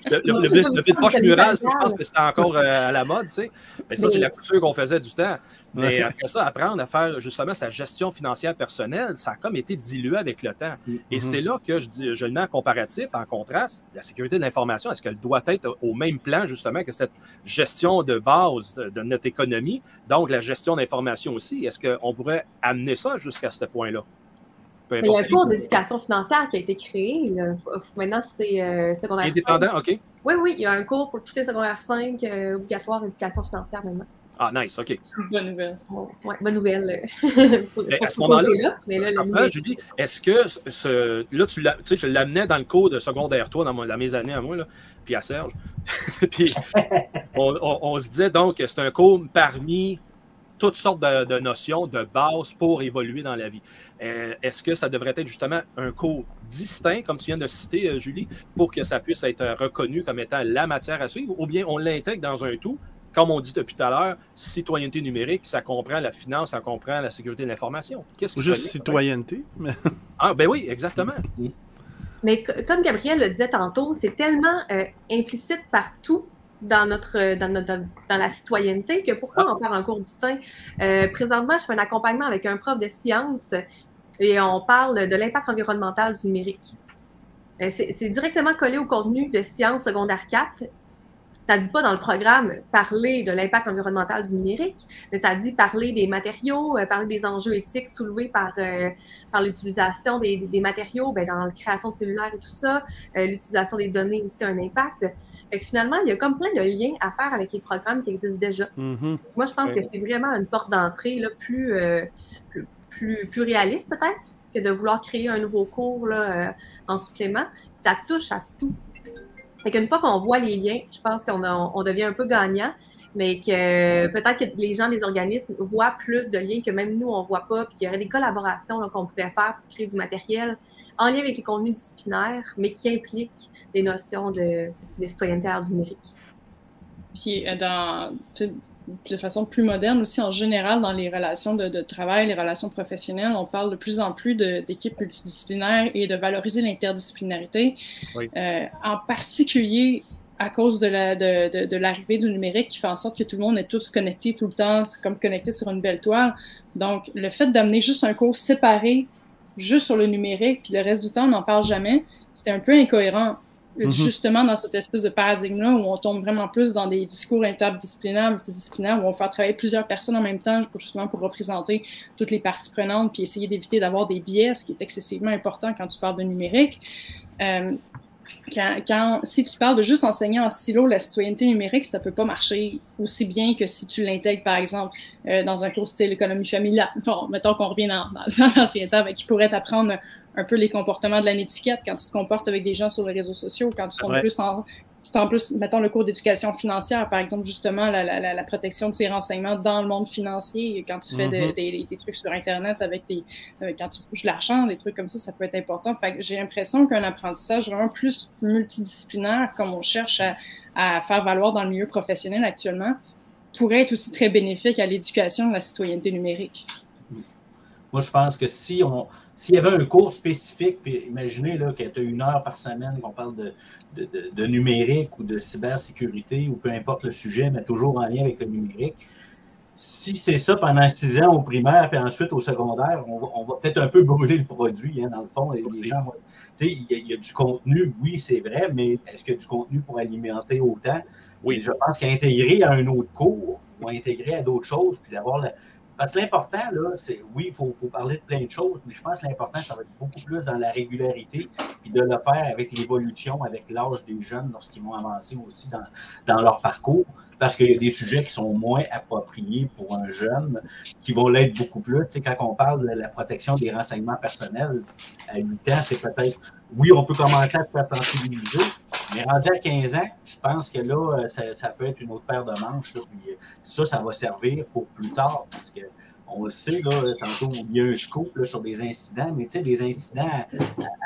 Le vide-poche mural, je pense que c'était encore à la mode, tu sais. Mais ça, c'est la couture qu'on faisait du temps. Mais après ça, apprendre à faire justement sa gestion financière personnelle, ça a comme été dilué avec le temps. Et c'est là que je le mets en comparatif, en contraste. La sécurité de l'information, est-ce qu'elle doit être au même plan justement que cette gestion de base de notre économie, donc la gestion d'information aussi? Est-ce qu'on pourrait amener ça jusqu'à ce point-là? Il y a un cours d'éducation financière qui a été créé. Maintenant, c'est secondaire 5. Indépendant, OK. Oui, il y a un cours pour tous les secondaires 5 obligatoire d'éducation financière maintenant. Ah, nice, OK. Bonne nouvelle. Oui, bonne nouvelle. À ce moment-là, Julie, est-ce que là, tu sais, je l'amenais dans le cours de secondaire 3 dans mes années à moi, là, puis à Serge. Puis on se disait donc que c'est un cours parmi toutes sortes de notions de base pour évoluer dans la vie. Est-ce que ça devrait être justement un cours distinct, comme tu viens de citer, Julie, pour que ça puisse être reconnu comme étant la matière à suivre, ou bien on l'intègre dans un tout, comme on dit depuis tout à l'heure, citoyenneté numérique, ça comprend la finance, ça comprend la sécurité de l'information. Juste citoyenneté? Mais... Ah, ben oui, exactement. Mais comme Gabriel le disait tantôt, c'est tellement implicite partout dans la citoyenneté que pourquoi en faire un cours distinct. Présentement, je fais un accompagnement avec un prof de sciences et on parle de l'impact environnemental du numérique. C'est directement collé au contenu de sciences secondaire 4. Ça ne dit pas dans le programme parler de l'impact environnemental du numérique, mais ça dit parler des matériaux, parler des enjeux éthiques soulevés par l'utilisation des matériaux dans la création de cellulaires et tout ça, l'utilisation des données aussi a un impact. Fait que finalement, il y a comme plein de liens à faire avec les programmes qui existent déjà. Moi, je pense que c'est vraiment une porte d'entrée là, plus réaliste peut-être que de vouloir créer un nouveau cours là, en supplément. Ça touche à tout. Fait qu'une fois qu'on voit les liens, je pense qu'on devient un peu gagnant, mais que peut-être que les gens des organismes voient plus de liens que même nous, on ne voit pas, puis qu'il y aurait des collaborations qu'on pourrait faire pour créer du matériel en lien avec les contenus disciplinaires, mais qui impliquent des notions de citoyenneté à l'ère du numérique. Puis de façon plus moderne aussi, en général, dans les relations de travail, les relations professionnelles, on parle de plus en plus d'équipes multidisciplinaires et de valoriser l'interdisciplinarité, en particulier à cause de l'arrivée du numérique qui fait en sorte que tout le monde est tous connectés tout le temps, c'est comme connecté sur une belle toile. Donc, le fait d'amener juste un cours séparé, juste sur le numérique, puis le reste du temps, on n'en parle jamais, c'est un peu incohérent. Justement dans cette espèce de paradigme-là où on tombe vraiment plus dans des discours interdisciplinaires, multidisciplinaires, où on fait travailler plusieurs personnes en même temps justement pour représenter toutes les parties prenantes puis essayer d'éviter d'avoir des biais, ce qui est excessivement important quand tu parles de numérique. Si tu parles de juste enseigner en silo la citoyenneté numérique, ça peut pas marcher aussi bien que si tu l'intègres, par exemple, dans un cours style économie familiale. Bon, mettons qu'on revient dans l'ancien temps, qui pourrait t'apprendre un peu les comportements de la netiquette quand tu te comportes avec des gens sur les réseaux sociaux, quand tu tombes plus mettons le cours d'éducation financière, par exemple, justement, la protection de ces renseignements dans le monde financier, quand tu fais des trucs sur Internet quand tu bouges l'argent, des trucs comme ça peut être important. Fait que j'ai l'impression qu'un apprentissage vraiment plus multidisciplinaire, comme on cherche à faire valoir dans le milieu professionnel actuellement, pourrait être aussi très bénéfique à l'éducation de la citoyenneté numérique. Moi, je pense que s'il y avait un cours spécifique, puis imaginez là, que tu as 1 heure par semaine qu'on parle de numérique ou de cybersécurité ou peu importe le sujet, mais toujours en lien avec le numérique. Si c'est ça pendant 6 ans au primaire puis ensuite au secondaire, on va peut-être un peu brûler le produit, dans le fond. Et les gens, il y a du contenu, oui, c'est vrai, mais est-ce qu'il y a du contenu pour alimenter autant? Oui. Et je pense qu'intégrer à un autre cours ou intégrer à d'autres choses, puis d'avoir Parce que l'important, là, c'est, oui, il faut parler de plein de choses, mais je pense que l'important, ça va être beaucoup plus dans la régularité, puis de le faire avec l'évolution, avec l'âge des jeunes lorsqu'ils vont avancer aussi dans leur parcours, parce qu'il y a des sujets qui sont moins appropriés pour un jeune, qui vont l'être beaucoup plus. Tu sais, quand on parle de la protection des renseignements personnels, à 8 ans, c'est peut-être, oui, on peut commencer à se faire sensibiliser, mais rendu à 15 ans, je pense que là, ça peut être une autre paire de manches. Là, puis ça va servir pour plus tard, parce que on le sait, là, tantôt, il y a un scoop là, sur des incidents, mais tu sais, des incidents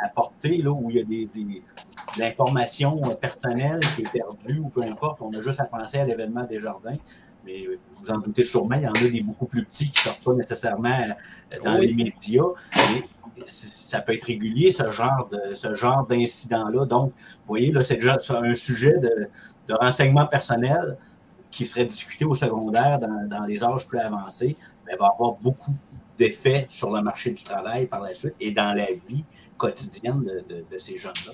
à porter, là, où il y a de l'information personnelle qui est perdue, ou peu importe, on a juste à penser à l'événement Desjardins. Mais vous vous en doutez sûrement, il y en a des beaucoup plus petits qui ne sortent pas nécessairement dans les médias. Mais ça peut être régulier, ce genre d'incident-là. Donc, vous voyez, là, c'est déjà un sujet de renseignement personnel qui serait discuté au secondaire dans les âges plus avancés, mais va avoir beaucoup d'effets sur le marché du travail par la suite et dans la vie quotidienne de ces jeunes-là.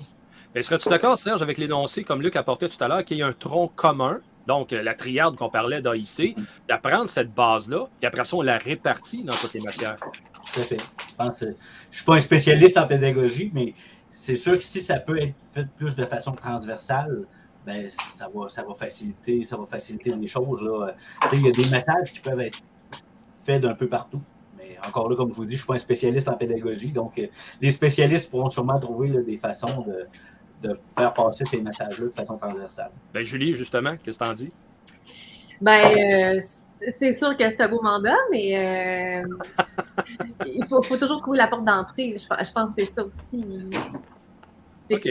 Mais serais-tu d'accord, Serge, avec l'énoncé, comme Luc apportait tout à l'heure, qu'il y a un tronc commun, donc la triade qu'on parlait d'AIC, d'apprendre cette base-là, et après ça, on la répartit dans toutes les matières? Tout à fait. Je ne suis pas un spécialiste en pédagogie, mais c'est sûr que si ça peut être fait plus de façon transversale, ben, ça va faciliter les choses. Là. Il y a des messages qui peuvent être faits d'un peu partout. Mais encore là, comme je vous dis, je ne suis pas un spécialiste en pédagogie, donc les spécialistes pourront sûrement trouver là, des façons de faire passer ces messages-là de façon transversale. Ben, Julie, justement, qu'est-ce que tu en dis? Ben, c'est sûr que c'est un beau mandat, mais il faut toujours trouver la porte d'entrée. Je pense que c'est ça aussi. OK.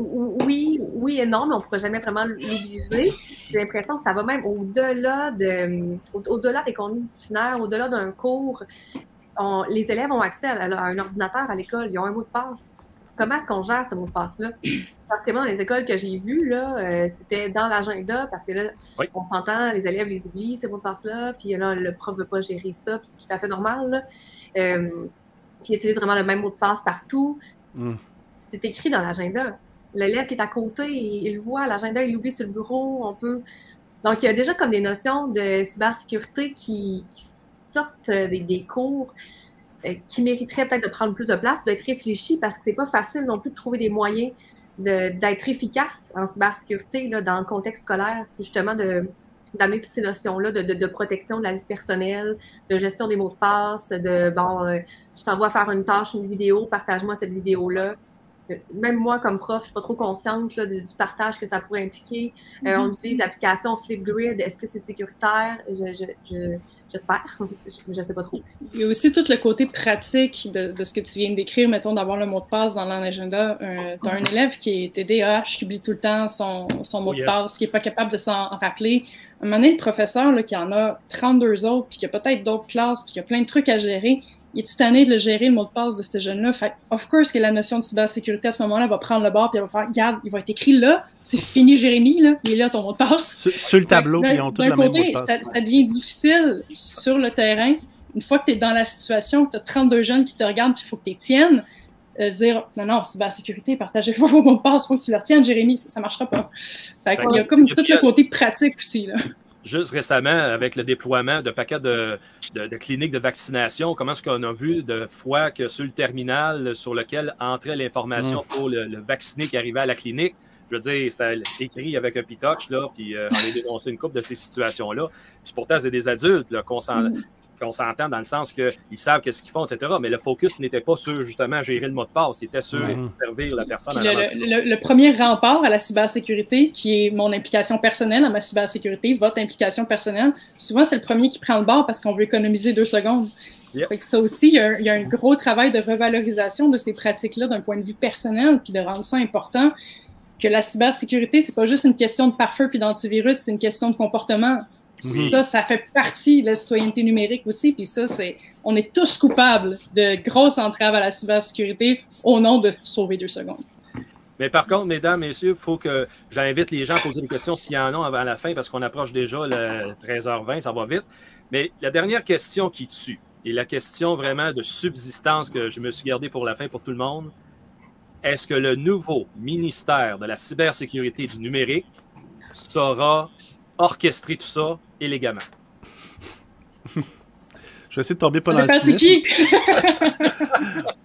Oui et non, mais on ne pourra jamais vraiment l'obliger. J'ai l'impression que ça va même au-delà des contenus disciplinaires, au-delà d'un cours. Les élèves ont accès à un ordinateur à l'école. Ils ont un mot de passe. comment est-ce qu'on gère ce mot de passe-là? Parce que moi, dans les écoles que j'ai vues, là, c'était dans l'agenda, parce que là, on s'entend, les élèves les oublient, ces mots de passe-là, puis là, le prof ne veut pas gérer ça, puis c'est tout à fait normal, là. Puis il utilise vraiment le même mot de passe partout. C'est écrit dans l'agenda. L'élève qui est à côté, il le voit, l'agenda, il l'oublie sur le bureau, on peut... Donc, il y a déjà comme des notions de cybersécurité qui sortent des cours qui mériteraient peut-être de prendre plus de place, d'être réfléchis, parce que c'est pas facile non plus de trouver des moyens d'être efficace en cybersécurité là, dans le contexte scolaire, justement d'amener toutes ces notions-là de protection de la vie personnelle, de gestion des mots de passe, je t'envoie faire une tâche, une vidéo, partage-moi cette vidéo-là. Même moi, comme prof, je suis pas trop consciente là, du partage que ça pourrait impliquer. On utilise l'application Flipgrid. Est-ce que c'est sécuritaire? J'espère. Je sais pas trop. Il y a aussi tout le côté pratique de ce que tu viens de décrire, mettons, d'avoir le mot de passe dans l'agenda. Tu as un élève qui est TDAH, qui oublie tout le temps son mot de passe, qui est pas capable de s'en rappeler. À un moment donné, le professeur là, qui en a 32 autres, puis qui a peut-être d'autres classes, puis qui a plein de trucs à gérer, il est tout tanné de le gérer, le mot de passe de ce jeune-là. Fait, of course, que la notion de cybersécurité, à ce moment-là, va prendre le bord, puis elle va faire, regarde, il va être écrit là, c'est fini, Jérémy, là, il est là, ton mot de passe. Sur le tableau, puis ils ont tous le même mot de passe. Ça devient difficile sur le terrain. Une fois que tu es dans la situation, que tu as 32 jeunes qui te regardent, puis il faut que tu les tiennes, dire, non, cybersécurité, partagez pas vos mots de passe, il faut que tu les retiennes, Jérémy, ça marchera pas. Fait il y a comme tout le côté pratique aussi, là. Juste récemment, avec le déploiement de paquets de cliniques de vaccination, comment est-ce qu'on a vu de fois que sur le terminal sur lequel entrait l'information pour le vacciné qui arrivait à la clinique, je veux dire, c'était écrit avec un pitoch, là, puis on a dénoncé une couple de ces situations-là. Puis pourtant, c'est des adultes là, qu'on s'entend dans le sens qu'ils savent qu'est-ce qu'ils font, etc. Mais le focus n'était pas sur, justement, gérer le mot de passe. C'était sur servir la personne. Le premier rempart à la cybersécurité, qui est mon implication personnelle à ma cybersécurité, votre implication personnelle, souvent, c'est le premier qui prend le bord parce qu'on veut économiser 2 secondes. Fait que ça aussi, il y a un gros travail de revalorisation de ces pratiques-là d'un point de vue personnel, puis de rendre ça important, que la cybersécurité, c'est pas juste une question de pare-feu puis d'antivirus, c'est une question de comportement. Ça fait partie de la citoyenneté numérique aussi. Puis ça, on est tous coupables de grosses entraves à la cybersécurité au nom de sauver 2 secondes. Mais par contre, mesdames, messieurs, il faut que j'invite les gens à poser des questions s'il y en a avant la fin, parce qu'on approche déjà le 13h20, ça va vite. Mais la dernière question qui tue, et la question vraiment de subsistance que je me suis gardée pour la fin pour tout le monde, est-ce que le nouveau ministère de la cybersécurité du numérique saura orchestrer tout ça élégamment? Je vais essayer de tomber pas dans le cynisme. Qui?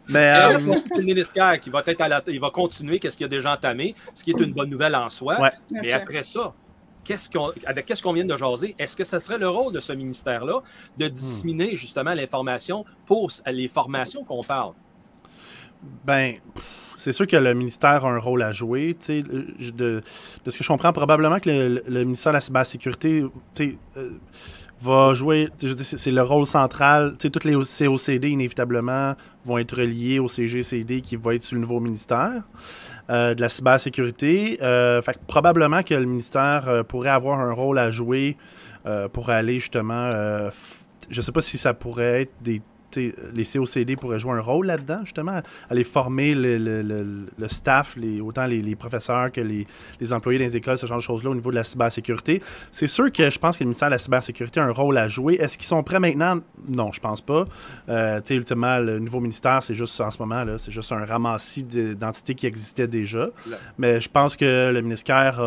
Mais c'est le ministère qui va être il va continuer qu'est-ce qu'il a déjà entamé, ce qui est une bonne nouvelle en soi. Ouais. Mais après ça, avec qu'est-ce qu'on vient de jaser, est-ce que ce serait le rôle de ce ministère-là de disséminer justement l'information pour les formations qu'on parle? Ben, c'est sûr que le ministère a un rôle à jouer. De ce que je comprends, probablement que le ministère de la cybersécurité va jouer, c'est le rôle central. Toutes les COCD, inévitablement, vont être reliés au CGCD qui va être sur le nouveau ministère de la cybersécurité. Fait que probablement que le ministère pourrait avoir un rôle à jouer pour aller justement... je ne sais pas si ça pourrait être les COCD pourraient jouer un rôle là-dedans, justement, aller former le staff, autant les professeurs que les employés dans les écoles, ce genre de choses-là au niveau de la cybersécurité. C'est sûr que je pense que le ministère de la cybersécurité a un rôle à jouer. Est-ce qu'ils sont prêts maintenant? Non, je pense pas. Ultimement, le nouveau ministère, c'est juste en ce moment, là, c'est juste un ramassis d'entités qui existaient déjà. Là. Mais je pense que le ministère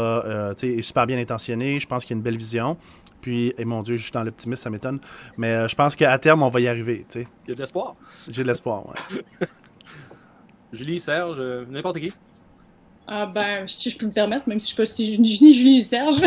est super bien intentionné. Je pense qu'il y a une belle vision. Puis, mon Dieu, je suis dans l'optimisme, ça m'étonne. Mais je pense qu'à terme, on va y arriver. T'sais. Il y a de l'espoir. J'ai de l'espoir, ouais. Julie, Serge, n'importe qui. Si je peux me permettre, même si je ne suis pas ni Julie ni Serge.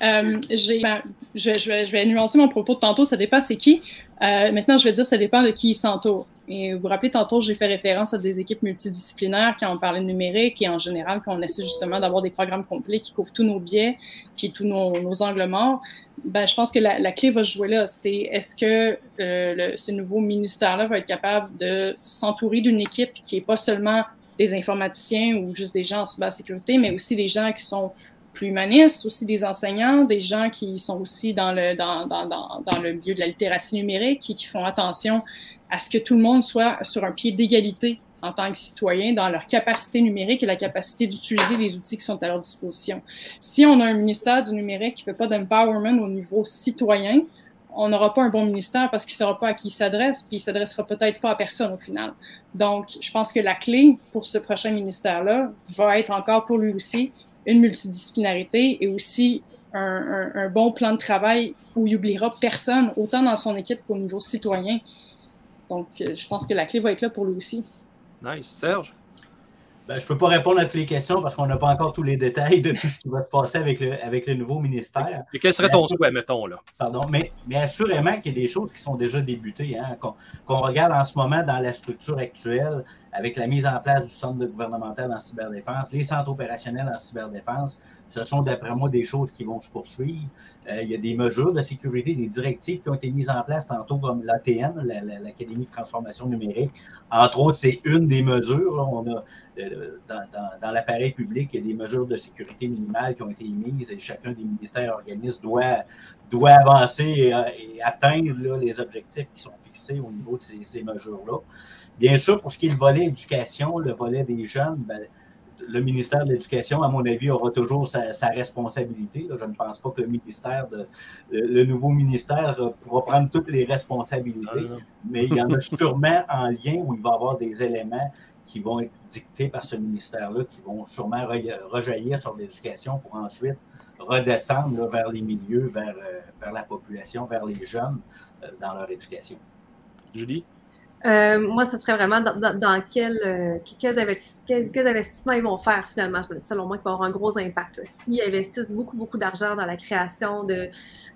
Je vais nuancer mon propos de tantôt, ça dépend c'est qui. Maintenant, je vais dire ça dépend de qui il s'entoure. Et vous vous rappelez, tantôt, j'ai fait référence à des équipes multidisciplinaires qui ont parlé de numérique et en général, quand on essaie justement d'avoir des programmes complets qui couvrent tous nos biais puis tous nos angles morts, je pense que la clé va se jouer là. C'est est-ce que ce nouveau ministère-là va être capable de s'entourer d'une équipe qui n'est pas seulement des informaticiens ou juste des gens en cybersécurité, mais aussi des gens qui sont plus humanistes, aussi des enseignants, des gens qui sont aussi dans le milieu de la littératie numérique et qui font attention à ce que tout le monde soit sur un pied d'égalité en tant que citoyens dans leur capacité numérique et la capacité d'utiliser les outils qui sont à leur disposition. Si on a un ministère du numérique qui ne fait pas d'empowerment au niveau citoyen, on n'aura pas un bon ministère parce qu'il ne saura pas à qui il s'adresse, puis il ne s'adressera peut-être pas à personne au final. Donc, je pense que la clé pour ce prochain ministère-là va être encore pour lui aussi une multidisciplinarité et aussi un bon plan de travail où il n'oubliera personne, autant dans son équipe qu'au niveau citoyen. Donc, je pense que la clé va être là pour lui aussi. Nice. Serge? Ben, je ne peux pas répondre à toutes les questions parce qu'on n'a pas encore tous les détails de tout ce qui va se passer avec le nouveau ministère. Et quel serait ton souhait, mettons, là? Pardon, mais assurément qu'il y a des choses qui sont déjà débutées. Hein, qu'on regarde en ce moment dans la structure actuelle, avec la mise en place du centre gouvernemental en cyberdéfense, les centres opérationnels en cyberdéfense, ce sont d'après moi des choses qui vont se poursuivre. Il y a des mesures de sécurité, des directives qui ont été mises en place tantôt comme l'ATN, l'Académie de transformation numérique. Entre autres, c'est une des mesures. Là, on a dans l'appareil public, il y a des mesures de sécurité minimales qui ont été émises et chacun des ministères et organismes doit avancer et atteindre là, les objectifs qui sont fixés au niveau de ces mesures-là. Bien sûr, pour ce qui est le volet éducation, le volet des jeunes, ben, le ministère de l'Éducation, à mon avis, aura toujours sa responsabilité. Là, je ne pense pas que le nouveau ministère pourra prendre toutes les responsabilités, mais il y en a sûrement en lien où il va y avoir des éléments qui vont être dictés par ce ministère-là, qui vont sûrement rejaillir sur l'éducation pour ensuite redescendre là, vers les milieux, vers la population, vers les jeunes dans leur éducation. Julie? Moi, ce serait vraiment dans quels investissements ils vont faire finalement, selon moi, qui vont avoir un gros impact. S'ils investissent beaucoup d'argent dans la création de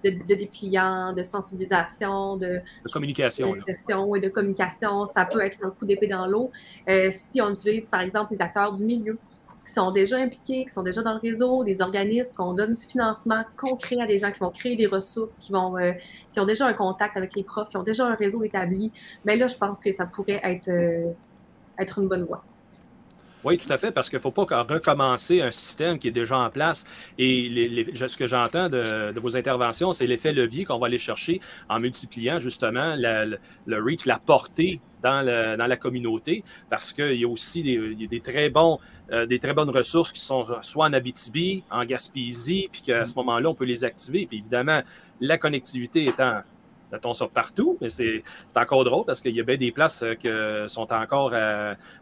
dépliants, de sensibilisation, de communication. Et de communication, ça peut être un coup d'épée dans l'eau. Si on utilise, par exemple, les acteurs du milieu qui sont déjà impliqués, qui sont déjà dans le réseau, des organismes, qu'on donne du financement concret à des gens qui vont créer des ressources, qui ont déjà un contact avec les profs, qui ont déjà un réseau établi, mais là, je pense que ça pourrait être une bonne voie. Oui, tout à fait, parce qu'il ne faut pas recommencer un système qui est déjà en place. Et ce que j'entends de vos interventions, c'est l'effet levier qu'on va aller chercher en multipliant justement le reach, la portée dans la communauté, parce qu'il y a aussi des très bonnes ressources qui sont soit en Abitibi, en Gaspésie, puis qu'à ce moment-là, on peut les activer. Puis évidemment, la connectivité étant... mettons ça partout, mais c'est encore drôle parce qu'il y a bien des places qui sont encore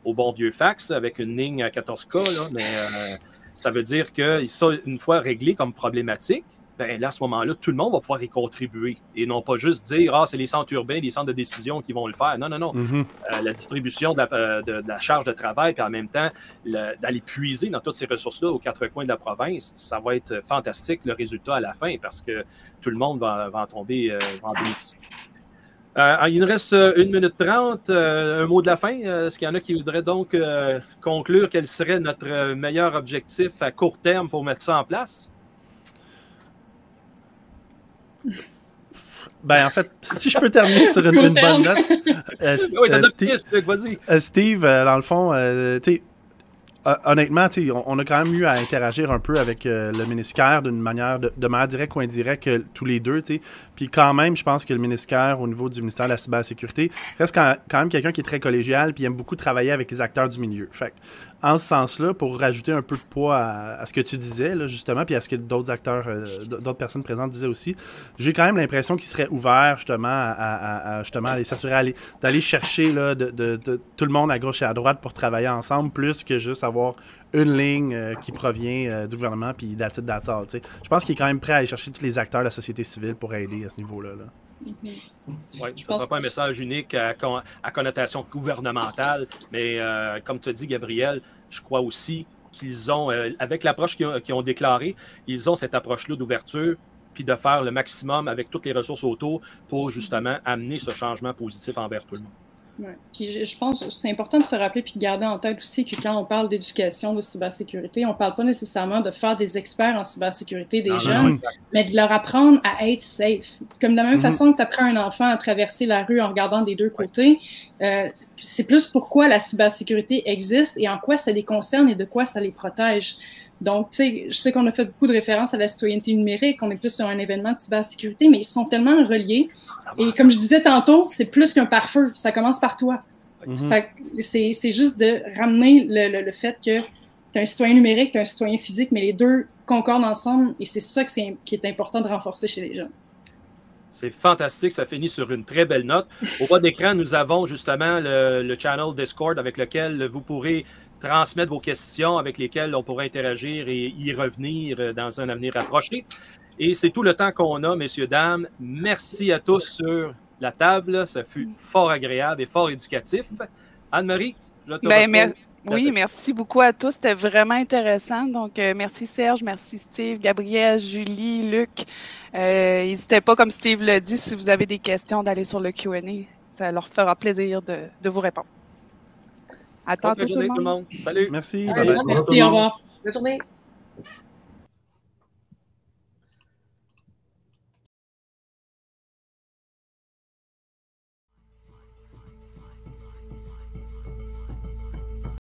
au bon vieux fax avec une ligne à 14K, là, mais ça veut dire que ça, une fois réglé comme problématique, ben là, à ce moment-là, tout le monde va pouvoir y contribuer et non pas juste dire « Ah, c'est les centres urbains, les centres de décision qui vont le faire ». Non. Mm-hmm. La distribution de la charge de travail, puis en même temps, d'aller puiser dans toutes ces ressources-là aux quatre coins de la province, ça va être fantastique le résultat à la fin parce que tout le monde va en tomber, va en bénéficier. Il nous reste 1 minute 30. Un mot de la fin. Est-ce qu'il y en a qui voudraient donc conclure quel serait notre meilleur objectif à court terme pour mettre ça en place? Ben, en fait, si je peux terminer sur une bonne note. Steve, dans le fond, tu sais, honnêtement, on a quand même eu à interagir un peu avec le ministère de manière directe ou indirecte tous les deux. Puis quand même, je pense que le ministère, au niveau du ministère de la cybersécurité, reste quand même quelqu'un qui est très collégial puis aime beaucoup travailler avec les acteurs du milieu. Fait en ce sens-là, pour rajouter un peu de poids à ce que tu disais, là, justement, puis à ce que d'autres acteurs, d'autres personnes présentes disaient aussi, j'ai quand même l'impression qu'ils seraient ouverts justement à aller s'assurer d'aller chercher là, de tout le monde à gauche et à droite pour travailler ensemble, plus que juste avoir une ligne qui provient du gouvernement, puis that's it. Je pense qu'il est quand même prêt à aller chercher tous les acteurs de la société civile pour aider à ce niveau-là. Oui, ce ne sera pas un message unique à connotation gouvernementale, mais comme tu as dit, Gabriel, je crois aussi qu'ils ont, avec l'approche qu'ils ont déclarée, ils ont cette approche-là d'ouverture, puis de faire le maximum avec toutes les ressources autour pour justement amener ce changement positif envers tout le monde. Ouais. Puis je pense que c'est important de se rappeler puis de garder en tête aussi que quand on parle d'éducation de cybersécurité, on ne parle pas nécessairement de faire des experts en cybersécurité des jeunes, mais de leur apprendre à être safe. Comme de la même façon que tu apprends un enfant à traverser la rue en regardant des deux côtés, c'est plus pourquoi la cybersécurité existe et en quoi ça les concerne et de quoi ça les protège. Donc, tu sais, je sais qu'on a fait beaucoup de références à la citoyenneté numérique, on est plus sur un événement de cybersécurité, mais ils sont tellement reliés. Et comme je disais tantôt, c'est plus qu'un pare-feu, ça commence par toi. C'est juste de ramener le fait que tu es un citoyen numérique, tu es un citoyen physique, mais les deux concordent ensemble et c'est ça qui est important de renforcer chez les jeunes. C'est fantastique, ça finit sur une très belle note. Au bas d'écran, nous avons justement le channel Discord avec lequel vous pourrez transmettre vos questions, avec lesquelles on pourra interagir et y revenir dans un avenir rapproché. Et c'est tout le temps qu'on a, messieurs, dames. Merci à tous sur la table. Ça fut fort agréable et fort éducatif. Anne-Marie, je te retrouve. Oui, merci beaucoup à tous. C'était vraiment intéressant. Donc, merci Serge, merci Steve, Gabriel, Julie, Luc. N'hésitez pas, comme Steve l'a dit, si vous avez des questions, d'aller sur le Q&A. Ça leur fera plaisir de vous répondre. À tantôt tout le monde. Salut. Merci. Merci, au revoir. Bonne journée.